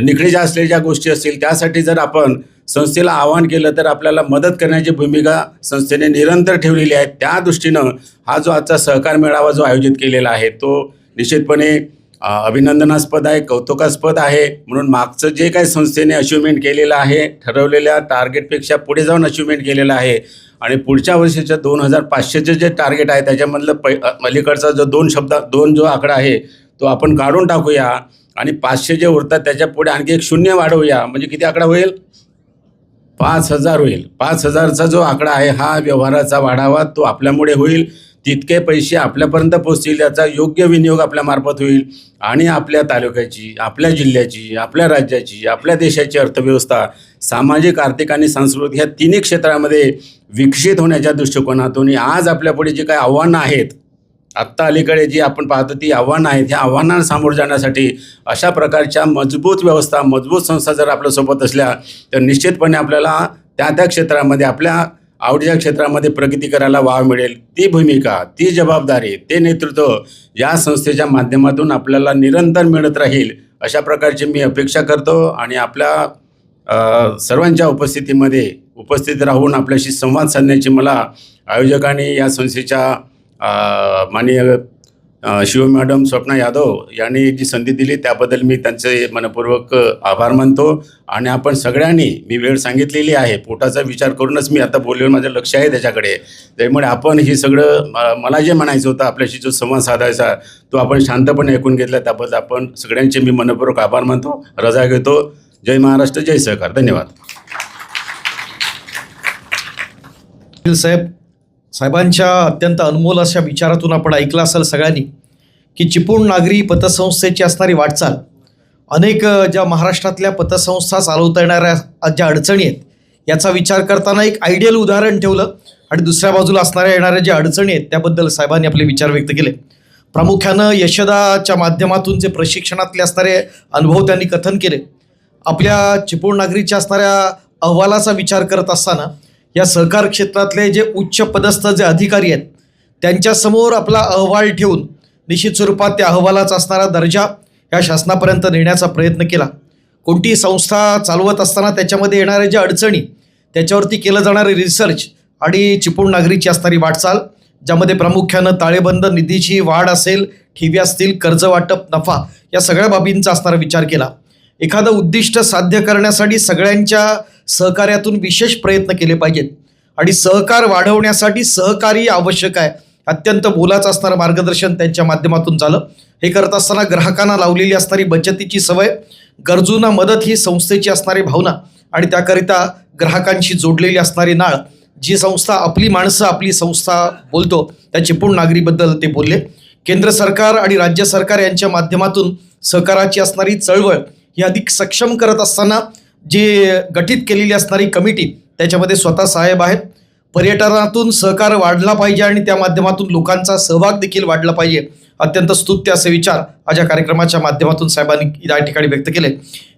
C: निकडीच्या असलेल्या गोष्टी असतील त्यासाठी जर आपण संस्थेला आवाहन केलं तर आपल्याला मदत करण्याची भूमिका संस्थेने निरंतर ठेवलेली आहे. त्या दृष्टीनं हा जो आजचा सहकार मेळावा जो आयोजित केलेला आहे तो निश्चितपणे अभिनंदनास्पद आहे, कौतुकास्पद आहे. म्हणून मागचं जे काही संस्थेने अचिव्हमेंट केलेलं आहे, ठरवलेल्या टार्गेटपेक्षा पुढे जाऊन अचिव्हमेंट केलेलं आहे आणि पुढच्या वर्षीच्या 2500चे जे टार्गेट आहे त्याच्यामधलं अलीकडचा जो दोन जो आकडा आहे तो आपण काढून टाकूया आणि 500 जे उरतात त्याच्या पुढे आणखी एक शून्य वाढवूया. म्हणजे किती आकडा होईल? 5000 होईल. 5000चा जो आकडा आहे हा व्यवहाराचा वाढावा तो आपल्यामुळे होईल. तितके पैसे आपल्यापर्यंत पोहोचतील, त्याचा योग्य विनियोग आपल्यामार्फत होईल आणि आपल्या तालुक्याची, आपल्या जिल्ह्याची, आपल्या राज्याची, आपल्या देशाची अर्थव्यवस्था सामाजिक, आर्थिक आणि सांस्कृतिक ह्या तिन्ही क्षेत्रामध्ये विकसित होण्याच्या दृष्टिकोनातून आज आपल्यापुढे जी काही आव्हानं आहेत, आत्ता अलीकडे जी आपण पाहतो ती आव्हानं आहेत, ह्या आव्हानांना सामोरं जाण्यासाठी अशा प्रकारच्या मजबूत व्यवस्था, मजबूत संस्था जर आपल्यासोबत असल्या तर निश्चितपणे आपल्याला त्या क्षेत्रामध्ये, आपल्या आवडीच्या क्षेत्रामध्ये प्रगती करायला वाव मिळेल. ती भूमिका, ती जबाबदारी, ते नेतृत्व या संस्थेच्या माध्यमातून आपल्याला निरंतर मिळत राहील अशा प्रकारची मी अपेक्षा करतो आणि आपल्या सर्वांच्या उपस्थित राहून आपल्याशी संवाद साधण्याची मला आयोजकांनी, या संस्थेच्या माननीय शिव मॅडम स्वप्ना यादव यांनी जी संधी दिली त्याबद्दल मी त्यांचे मनपूर्वक आभार मानतो. आणि आपण सगळ्यांनी, मी वेळ सांगितलेली आहे, पोटाचा विचार करूनच मी आता बोललेलं, माझं लक्ष आहे त्याच्याकडे. त्यामुळे आपण ही सगळं मला जे म्हणायचं होतं, आपल्याशी जो संवाद साधायचा तो आपण शांतपणे ऐकून घेतला, त्याबद्दल आपण सगळ्यांचे मी मनपूर्वक आभार मानतो, रजा घेतो. जय महाराष्ट्र, जय सहकार. धन्यवाद.
A: साहेबांच्या अत्यंत अनमोल अशा विचारातून आपण ऐकलं असेल सगळ्यांनी की चिपळूण नागरी पतसंस्थेची असणारी वाटचाल, अनेक ज्या महाराष्ट्रातल्या पतसंस्था चालवता येणाऱ्या ज्या अडचणी आहेत याचा विचार करताना एक आयडियल उदाहरण ठेवलं आणि दुसऱ्या बाजूला येणाऱ्या ज्या अडचणी आहेत त्याबद्दल साहेबांनी आपले विचार व्यक्त केले. प्रामुख्यानं यशदाच्या माध्यमातून जे प्रशिक्षणातले असणारे अनुभव त्यांनी कथन केले. आपल्या चिपळूण नागरीच्या असणाऱ्या अहवालाचा विचार करत असताना या सहकार क्षेत्रातले जे उच्च पदस्थ जे अधिकारी आहेत त्यांच्यासमोर आपला अहवाल ठेवून निश्चित स्वरूपात त्या अहवालाचा असणारा दर्जा या शासनापर्यंत नेण्याचा प्रयत्न केला. कोणतीही संस्था चालवत असताना त्याच्यामध्ये येणाऱ्या ज्या अडचणी, त्याच्यावरती केलं जाणारे रिसर्च आणि चिपळूण नागरीची असणारी वाटचाल, ज्यामध्ये प्रामुख्यानं ताळेबंद निधीची वाढ असेल, ठेवी असतील, कर्ज वाटप, नफा, या सगळ्या बाबींचा असणारा विचार केला. एखादं उद्दिष्ट साध्य करण्यासाठी सगळ्यांच्या सहकार्यातून विशेष प्रयत्न केले पाहिजेत आणि सहकार वाढवण्यासाठी सहकारी आवश्यक आहे. अत्यंत मोलाचं असणारं मार्गदर्शन त्यांच्या माध्यमातून झालं. हे करत असताना ग्राहकांना लावलेली असणारी बचतीची सवय, गरजूंना मदत ही संस्थेची असणारी भावना आणि त्याकरिता ग्राहकांशी जोडलेली असणारी नाळ, जी संस्था आपली माणसं, आपली संस्था बोलतो त्या चिपळूण नागरीबद्दल ते बोलले. केंद्र सरकार आणि राज्य सरकार यांच्या माध्यमातून सहकाराची असणारी चळवळ ही अधिक सक्षम करत असताना जी गठीत केलेली असणारी कमिटी, त्याच्यामध्ये स्वतः साहेब आहेत. पर्यटनातून सहकार वाढला पाहिजे आणि त्या माध्यमातून लोकांचा सहभाग देखील वाढला पाहिजे, अत्यंत स्तुत्य असे विचार आज या कार्यक्रमाच्या माध्यमातून साहेबांनी या ठिकाणी व्यक्त केले.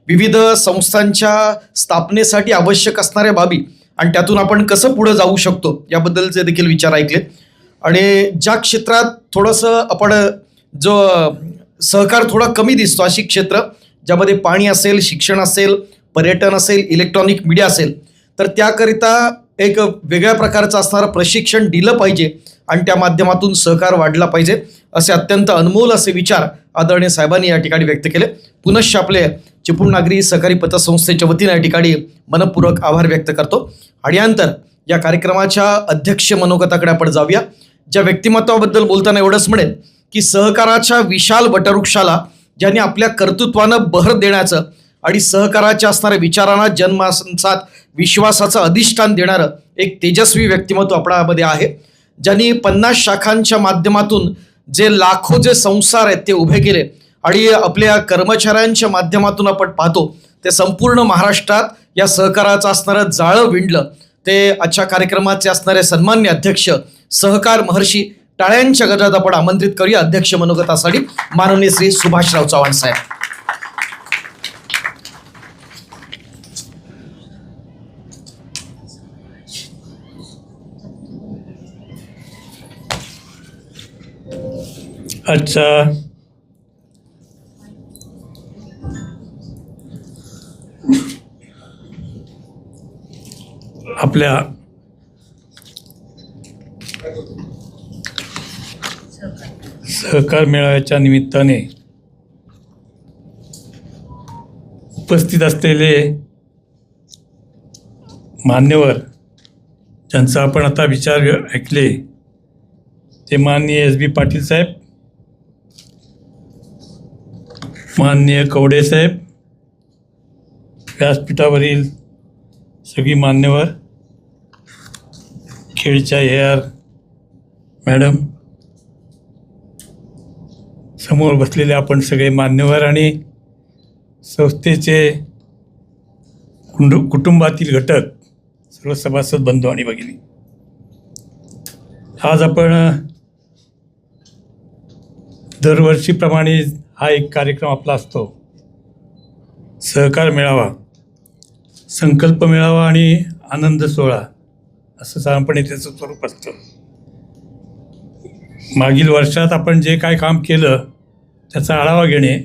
A: विविध संस्थांच्या स्थापनेसाठी आवश्यक असणाऱ्या बाबी आणि त्यातून आपण कसं पुढे जाऊ शकतो याबद्दलचे देखील विचार ऐकले. आणि ज्या क्षेत्रात थोडंसं आपण जो सहकार थोडा कमी दिसतो अशी क्षेत्र, ज्यामध्ये पाणी असेल, शिक्षण असेल, पर्यटन असेल, इलेक्ट्रॉनिक मीडिया असेल, तर त्याकरिता एक वेगळ्या प्रकारचं असणारं प्रशिक्षण दिलं पाहिजे आणि त्या माध्यमातून सहकार वाढला पाहिजे, असे अत्यंत अनमोल असे विचार आदरणीय साहेबांनी या ठिकाणी व्यक्त केले. पुनश्च आपले चिपळूण नागरी सहकारी पतसंस्थेच्या वतीने या ठिकाणी मनपूर्वक आभार व्यक्त करतो. आणि यानंतर या कार्यक्रमाच्या अध्यक्ष मनोगताकडे आपण जाऊया. ज्या व्यक्तिमत्वाबद्दल बोलताना एवढंच म्हणेन की सहकाराच्या विशाल वटवृक्षाला ज्यांनी आपल्या कर्तृत्वानं बहर देण्याचं आणि सहकाराच्या असणाऱ्या विचारांना जनमानसात विश्वासाचं अधिष्ठान देणारं एक तेजस्वी व्यक्तिमत्व आपल्यामध्ये आहे, ज्यांनी 50 शाखांच्या माध्यमातून जे लाखो जे संसार आहेत ते उभे केले आणि आपल्या कर्मचाऱ्यांच्या माध्यमातून आपण पाहतो ते संपूर्ण महाराष्ट्रात या सहकाराचं असणारं जाळं विणलं. ते आजच्या कार्यक्रमाचे असणारे सन्मान्य अध्यक्ष सहकार महर्षी, टाळ्यांच्या गजरात आपण आमंत्रित करूया अध्यक्ष मनोगतासाठी माननीय श्री सुभाषराव चव्हाण साहेब.
D: अच्छा, आपल्या सहकार मेळाव्याच्या निमित्ताने उपस्थित असलेले मान्यवर ज्यांचा आपण आता विचार ऐकले ते माननीय एस बी पाटील साहेब, माननीय कवडे साहेब, व्यासपीठावरील सगळी मान्यवर, खेडच्या AR मॅडम, समोर बसलेले आपण सगळे मान्यवर आणि संस्थेचे कुटुंबातील घटक, सर्व सभासद बंधू आणि भगिनी, आज आपण दरवर्षीप्रमाणे हा एक कार्यक्रम आपला असतो, सहकार मेळावा, संकल्प मेळावा आणि आनंद सोहळा असं साधारणपणे त्याचं स्वरूप असतं. मागील वर्षात आपण जे काय काम केलं त्याचा आढावा घेणे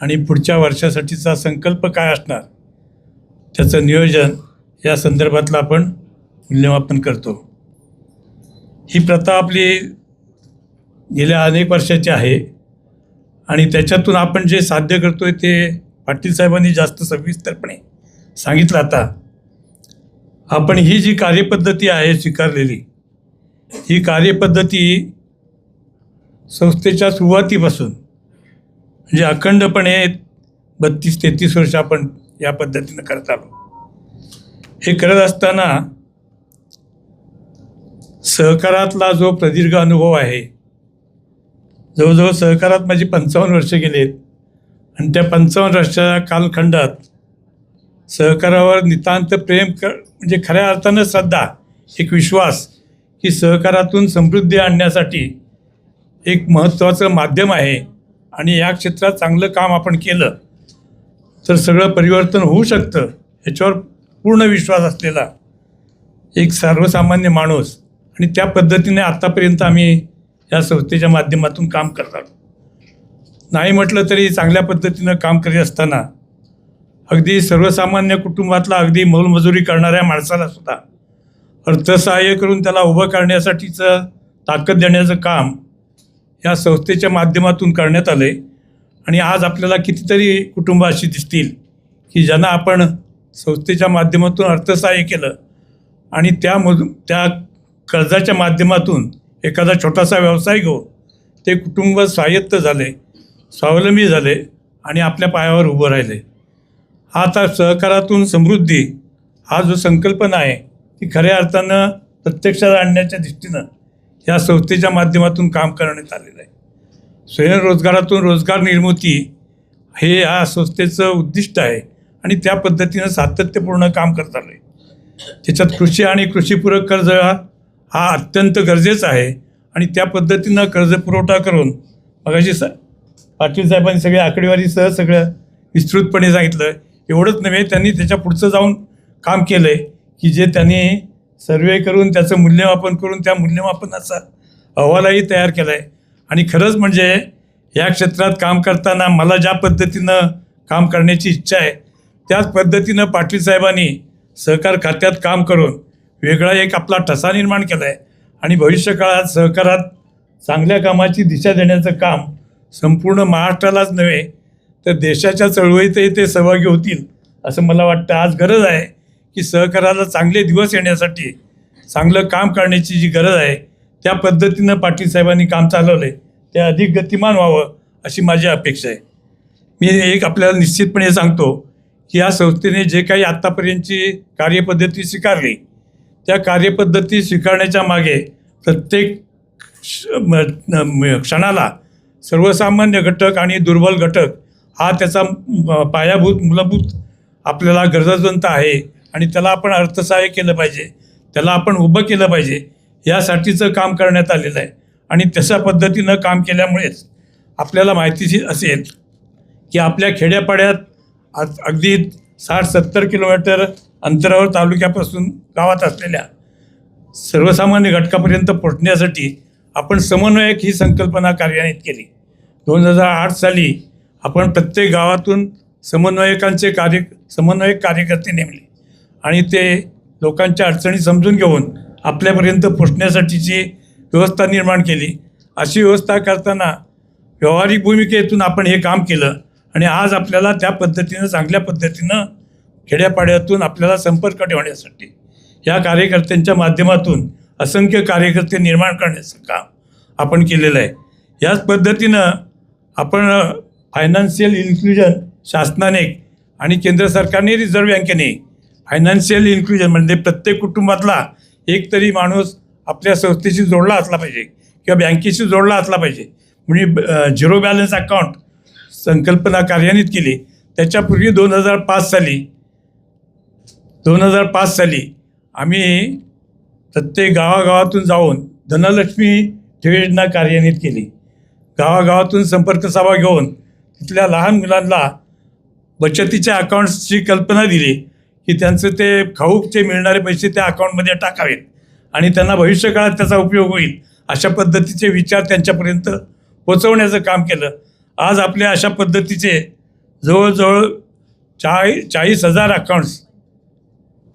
D: आणि पुढच्या वर्षासाठीचा संकल्प काय असणार त्याचं नियोजन या संदर्भातलं आपण मूल्यमापन करतो. ही प्रथा आपली गेल्या अनेक वर्षाची आहे आणि त्याच्यातून आपण जे साध्य करतोय ते पाटील साहेबांनी जास्त सविस्तरपणे सांगितलं. आता आपण ही जी कार्यपद्धती आहे स्वीकारलेली, ही कार्यपद्धती संस्थेच्या सुरुवातीपासून म्हणजे अखंडपणे 32-33 वर्ष आपण या पद्धतीनं करत आलो. हे करत असताना सहकारातला जो प्रदीर्घ अनुभव आहे, जवळजवळ सहकारात माझी 55 वर्ष गेलेत आणि त्या 55 वर्षाच्या कालखंडात सहकारावर नितांत प्रेम म्हणजे खऱ्या अर्थानं श्रद्धा, एक विश्वास की सहकारातून समृद्धी आणण्यासाठी एक महत्त्वाचं माध्यम आहे आणि या क्षेत्रात चांगलं काम आपण केलं तर सगळं परिवर्तन होऊ शकतं, ह्याच्यावर पूर्ण विश्वास असलेला एक सर्वसामान्य माणूस आणि त्या पद्धतीने आत्तापर्यंत आम्ही या संस्थेच्या माध्यमातून काम करत आलो. नाही म्हटलं तरी चांगल्या पद्धतीनं काम करीत असताना अगदी सर्वसामान्य कुटुंबातला अगदी मोलमजुरी करणाऱ्या माणसाला सुद्धा अर्थसहाय्य करून त्याला उभं करण्यासाठीचं ताकद देण्याचं काम या संस्थेच्या माध्यमातून करण्यात आलं आहे. आणि आज आपल्याला कितीतरी कुटुंबं अशी दिसतील की ज्यांना आपण संस्थेच्या माध्यमातून अर्थसहाय्य केलं आणि त्या कर्जाच्या माध्यमातून एखादा छोटासा व्यवसाय घेऊन ते कुटुंब स्वायत्त झाले, स्वावलंबी झाले आणि आपल्या पायावर उभं राहिले. हा आता सहकारातून समृद्धी हा जो संकल्पना आहे ती खऱ्या अर्थानं प्रत्यक्षात आणण्याच्या दृष्टीनं या संस्थेच्या माध्यमातून काम करण्यात आलेलं आहे. स्वयंरोजगारातून रोजगार निर्मिती हे या संस्थेचं उद्दिष्ट आहे आणि त्या पद्धतीनं सातत्यपूर्ण काम करत आलं आहे. त्याच्यात कृषी आणि कृषीपूरक कर्ज हा अत्यंत गरजेचा आहे आणि त्या पद्धतीनं कर्ज पुरवठा करून मगाशी पाटील साहेबांनी सगळ्या आकडेवारीसह सगळं विस्तृतपणे सांगितलं. एवढंच नव्हे, त्यांनी त्याच्या पुढचं जाऊन काम केलं आहे की जे त्यांनी सर्वे करून त्याचं मूल्यमापन करून त्या मूल्यमापनाचा अहवालही तयार केला आहे. आणि खरंच म्हणजे या क्षेत्रात काम करताना मला ज्या पद्धतीनं काम करण्याची इच्छा आहे त्याच पद्धतीनं पाटील साहेबांनी सहकार खात्यात काम करून वेगळा एक आपला ठसा निर्माण केला आहे आणि भविष्यकाळात सहकारात चांगल्या कामाची दिशा देण्याचं काम संपूर्ण महाराष्ट्रालाच नव्हे तर देशाच्या चळवळीतही ते सहभागी होतील असं मला वाटतं. आज गरज आहे की सहकाराला चांगले दिवस येण्यासाठी चांगलं काम करण्याची जी गरज आहे त्या पद्धतीनं पाटील साहेबांनी काम चालवलं आहे ते अधिक गतिमान व्हावं अशी माझी अपेक्षा आहे. मी एक आपल्याला निश्चितपणे सांगतो की या संस्थेने जे काही आत्तापर्यंतची कार्यपद्धती स्वीकारली त्या कार्यपद्धती स्वीकारण्याच्या मागे प्रत्येक क्षणाला सर्वसामान्य घटक आणि दुर्बल घटक हा त्याचा पायाभूत मूलभूत आपल्याला गरजवंत आहे आणि त्याला आपण अर्थसहाय्य केलं पाहिजे, त्याला आपण उभं केलं पाहिजे यासाठीचं काम करण्यात आलेलं आहे. आणि तशा पद्धतीनं काम केल्यामुळेच आपल्याला माहिती असेल की आपल्या खेड्यापाड्यात अगदी 60-70 किलोमीटर अंतरावर तालुक्यापासून गावात असलेल्या सर्वसामान्य घटकापर्यंत पोहोचण्यासाठी आपण समन्वयक ही संकल्पना कार्यान्वित केली. 2008 साली आपण प्रत्येक गावातून समन्वयक कार्यकर्ते नेमले आणि ते लोकांच्या अडचणी समजून घेऊन आपल्यापर्यंत पोचण्यासाठीची व्यवस्था निर्माण केली. अशी व्यवस्था करताना व्यावहारिक भूमिकेतून आपण हे काम केलं आणि आज आपल्याला त्या पद्धतीनं चांगल्या पद्धतीनं खेड्यापाड्यातून आपल्याला संपर्क ठेवण्यासाठी या कार्यकर्त्यांच्या माध्यमातून असंख्य कार्यकर्ते निर्माण करण्याचं काम आपण केलेलं आहे. याच पद्धतीनं आपण फायनान्शियल इन्क्लुजन शासनाने आणि केंद्र सरकारने रिझर्व्ह बँकेने फायनान्शियल इन्क्लुजन म्हणजे प्रत्येक कुटुंबातला एक तरी माणूस आपल्या संस्थेशी जोडला असला पाहिजे किंवा बँकेशी जोडला असला पाहिजे. म्हणजे झिरो बॅलन्स अकाउंट संकल्पना कार्यान्वित केली. त्याच्यापूर्वी 2005 साली आम्ही प्रत्येक गावागावातून जाऊन धनलक्ष्मी ठेवी योजना कार्यान्वित केली. गावागावातून संपर्क सभा घेऊन तिथल्या लहान मुलांना बचतीच्या अकाउंट्सची कल्पना दिली की त्यांचं ते खाऊचे मिळणारे पैसे त्या अकाउंटमध्ये टाकावेत आणि त्यांना भविष्यकाळात त्याचा उपयोग होईल अशा पद्धतीचे विचार त्यांच्यापर्यंत पोचवण्याचं काम केलं. आज आपल्या अशा पद्धतीचे जवळजवळ 40,000 अकाउंट्स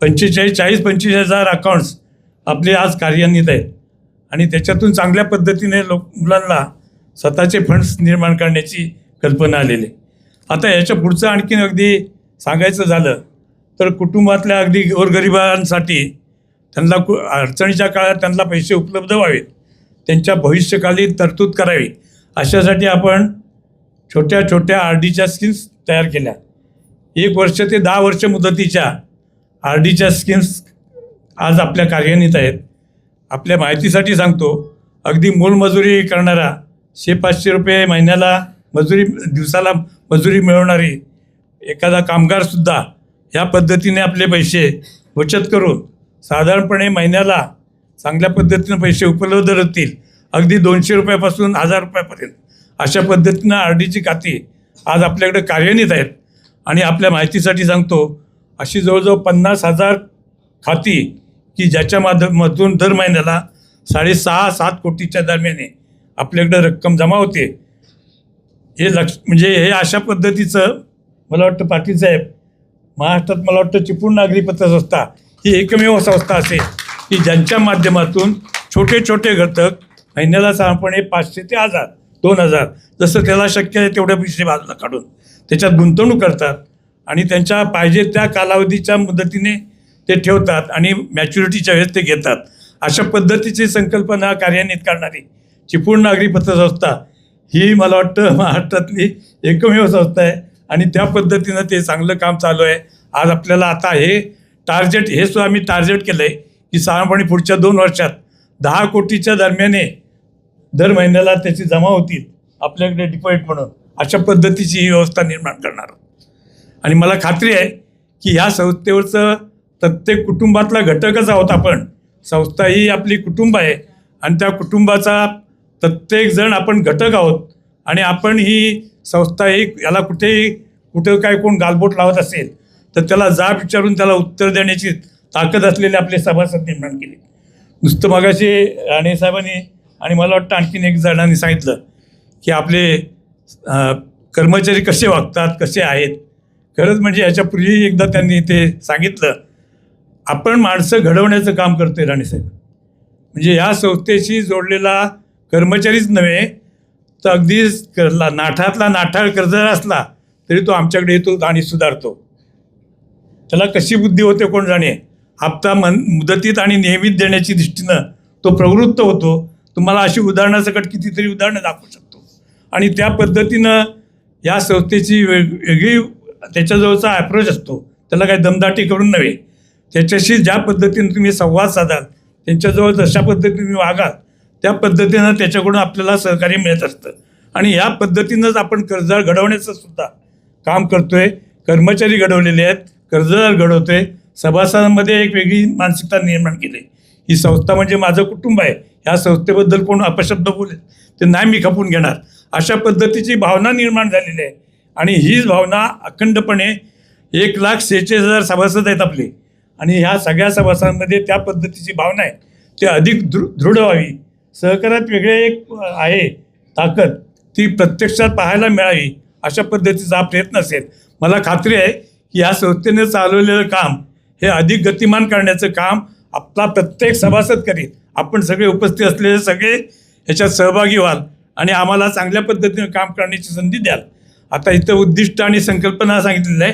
D: 25,000 अकाउंट्स आपले आज कार्यान्वित आहेत आणि त्याच्यातून चांगल्या पद्धतीने मुलांना स्वतःचे फंड्स निर्माण करण्याची कल्पना आलेली. आता याच्या पुढचं आणखीन अगदी सांगायचं झालं तर कुटुंबातल्या अगदी गोरगरिबांसाठी त्यांना अडचणीच्या काळात त्यांना पैसे उपलब्ध व्हावेत, त्यांच्या भविष्यकालीन तरतूद करावी अशासाठी आपण छोट्या छोट्या RDच्या स्कीम्स तयार केल्या. 1 वर्ष ते 10 वर्ष मुदतीच्या RDच्या स्कीम्स आज आपल्या कार्यान्वित आहेत. आपल्या माहितीसाठी सांगतो, अगदी मोलमजुरी करणारा 100-500 रुपये महिन्याला दिवसाला मजुरी मिळवणारी एखादा कामगारसुद्धा या पद्धतीने आपले पैसे बचत करून साधारणपणे महिन्याला चांगल्या पद्धतीनं पैसे उपलब्ध राहतील. अगदी 200 रुपयापासून 1000 रुपयापर्यंत अशा पद्धतीनं RDची खाती आज आपल्याकडे कार्यान्वित आहेत. आणि आपल्या माहितीसाठी सांगतो, अशी जवळजवळ 50,000 खाती की ज्याच्या माध्यमातून दर महिन्याला 6.5-7 कोटीच्या दरम्याने आपल्याकडे रक्कम जमा होते. हे अशा पद्धतीचं मला वाटतं पाटील साहेब, महाराष्ट्रात मला वाटतं चिपळूण नागरी पतसंस्था ही एकमेव संस्था असेल की ज्यांच्या माध्यमातून छोटे छोटे घटक महिन्याला साधारणपणे 500 ते 1000 2000 जसं त्याला शक्य आहे तेवढे पैसे बाजूला काढून त्याच्यात गुंतवणूक करतात आणि त्यांच्या पाहिजे त्या कालावधीच्या मुदतीने ते ठेवतात आणि मॅच्युरिटीच्या वेळेस ते घेतात. अशा पद्धतीची संकल्पना कार्यान्वित करणारी चिपळूण नागरी पतसंस्था ही मला वाटतं महाराष्ट्रातली एकमेव संस्था आहे आणि त्या पद्धतीनं ते चांगलं काम चालू आहे. आज आपल्याला आता हे सुद्धा आम्ही टार्गेट केलं आहे की साधारणपणे पुढच्या 2 वर्षात 10 कोटीच्या दरम्याने दर महिन्याला त्याची जमा होतील आपल्याकडे डिपॉझिट म्हणून. अशा पद्धतीची ही व्यवस्था निर्माण करणार आणि मला खात्री आहे की ह्या संस्थेवरचं प्रत्येक कुटुंबातला घटकच आहोत आपण. संस्था ही आपली कुटुंब आहे आणि त्या कुटुंबाचा प्रत्येकजण आपण घटक आहोत आणि आपण ही संस्था याला कुठं काय कोण गालबोट लावत असेल तर त्याला जाब विचारून त्याला उत्तर देण्याची ताकद असलेले आपले सभासद निर्माण केले. नुसतं मगाशी राणेसाहेबांनी आणि मला वाटतं आणखीन एक जणांनी सांगितलं की आपले कर्मचारी कसे वागतात, कसे आहेत. खरंच म्हणजे याच्यापूर्वी एकदा त्यांनी ते सांगितलं, आपण माणसं घडवण्याचं काम करतोय राणेसाहेब. म्हणजे या संस्थेशी जोडलेला कर्मचारीच नव्हे तर अगदी नाठातला नाठाळ कर्जदार असला तरी तो आमच्याकडे येतो आणि सुधारतो. त्याला कशी बुद्धी होते कोण जाणे. हप्ता मुदतीत आणि नियमित देण्याची दृष्टीनं तो प्रवृत्त होतो. तुम्हाला अशी उदाहरणासकट कितीतरी उदाहरणं दाखवू शकतो. आणि त्या पद्धतीनं या संस्थेची वेगळी त्याच्याजवळचा ॲप्रोच असतो. त्याला काही दमदाटी करून नव्हे, त्याच्याशी ज्या पद्धतीने तुम्ही संवाद साधाल, त्यांच्याजवळ जशा पद्धतीने तुम्ही वागाल त्या पद्धतीनं त्याच्याकडून आपल्याला सहकार्य मिळत असतं. आणि या पद्धतीनंच आपण कर्जदार घडवण्याचं सुद्धा काम करतोय. कर्मचारी घडवलेले आहेत, कर्जदार घडवतोय, सभासदांमध्ये एक वेगळी मानसिकता निर्माण केली. ही संस्था म्हणजे माझं कुटुंब आहे, ह्या संस्थेबद्दल कोण अपशब्द बोलेल ते नाही मी खपून घेणार, अशा पद्धतीची भावना निर्माण झालेली आहे. आणि हीच भावना अखंडपणे 1,46,000 सभासद आहेत आपले आणि ह्या सगळ्या सभासदांमध्ये त्या पद्धतीची भावना आहे ते अधिक दृढ व्हावी. सहकारात वेगळे एक आहे ताकद, ती प्रत्यक्षात पाहायला मिळावी अशा पद्धतीचा हा प्रयत्न असेल. मला खात्री आहे की या संस्थेने चालवलेलं काम हे अधिक गतिमान करण्याचं काम आपला प्रत्येक सभासद करीत. आपण सगळे उपस्थित असलेले सगळे ह्याच्यात सहभागी व्हाल आणि आम्हाला चांगल्या पद्धतीने काम करण्याची संधी द्याल आता इथं उद्दिष्ट आणि संकल्पना सांगितलेलं आहे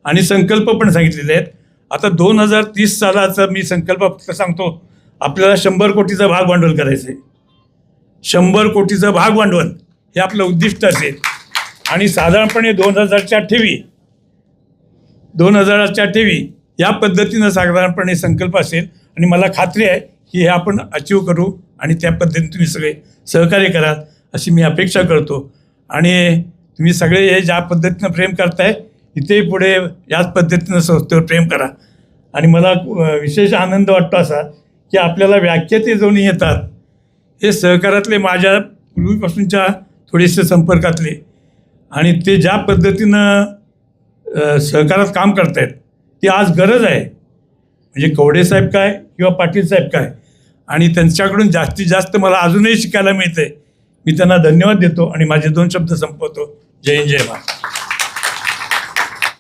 D: आणि संकल्प पण सांगितलेले आहेत. आता 2030 सालाचा मी संकल्प फक्त सांगतो, आपल्याला 100 कोटीचं भाग भांडवल करायचं आहे. 100 कोटीचं भाग भांडवल हे आपलं उद्दिष्ट असेल आणि साधारणपणे 2000च्या ठेवी या पद्धतीनं साधारणपणे संकल्प असेल आणि मला खात्री आहे की हे आपण अचीव करू आणि त्या पद्धतीने तुम्ही सगळे सहकार्य कराल अशी मी अपेक्षा करतो. आणि तुम्ही सगळे हे ज्या पद्धतीनं प्रेम करताय इथेही पुढे याच पद्धतीनं संस्थेवर प्रेम करा. आणि मला विशेष आनंद वाटतो असा की आपल्याला व्याख्याते जाऊन येतात हे सहकारातले माझ्या पूर्वीपासूनच्या थोडेसे संपर्कातले आणि ते ज्या पद्धतीनं सहकारात काम करतायत ती आज गरज आहे. म्हणजे कवडे साहेब काय किंवा पाटील साहेब काय, आणि त्यांच्याकडून जास्तीत जास्त मला अजूनही शिकायला मिळते. मी त्यांना धन्यवाद देतो आणि माझे 2 शब्द संपवतो. जय हिंद, जय महाराष्ट्र.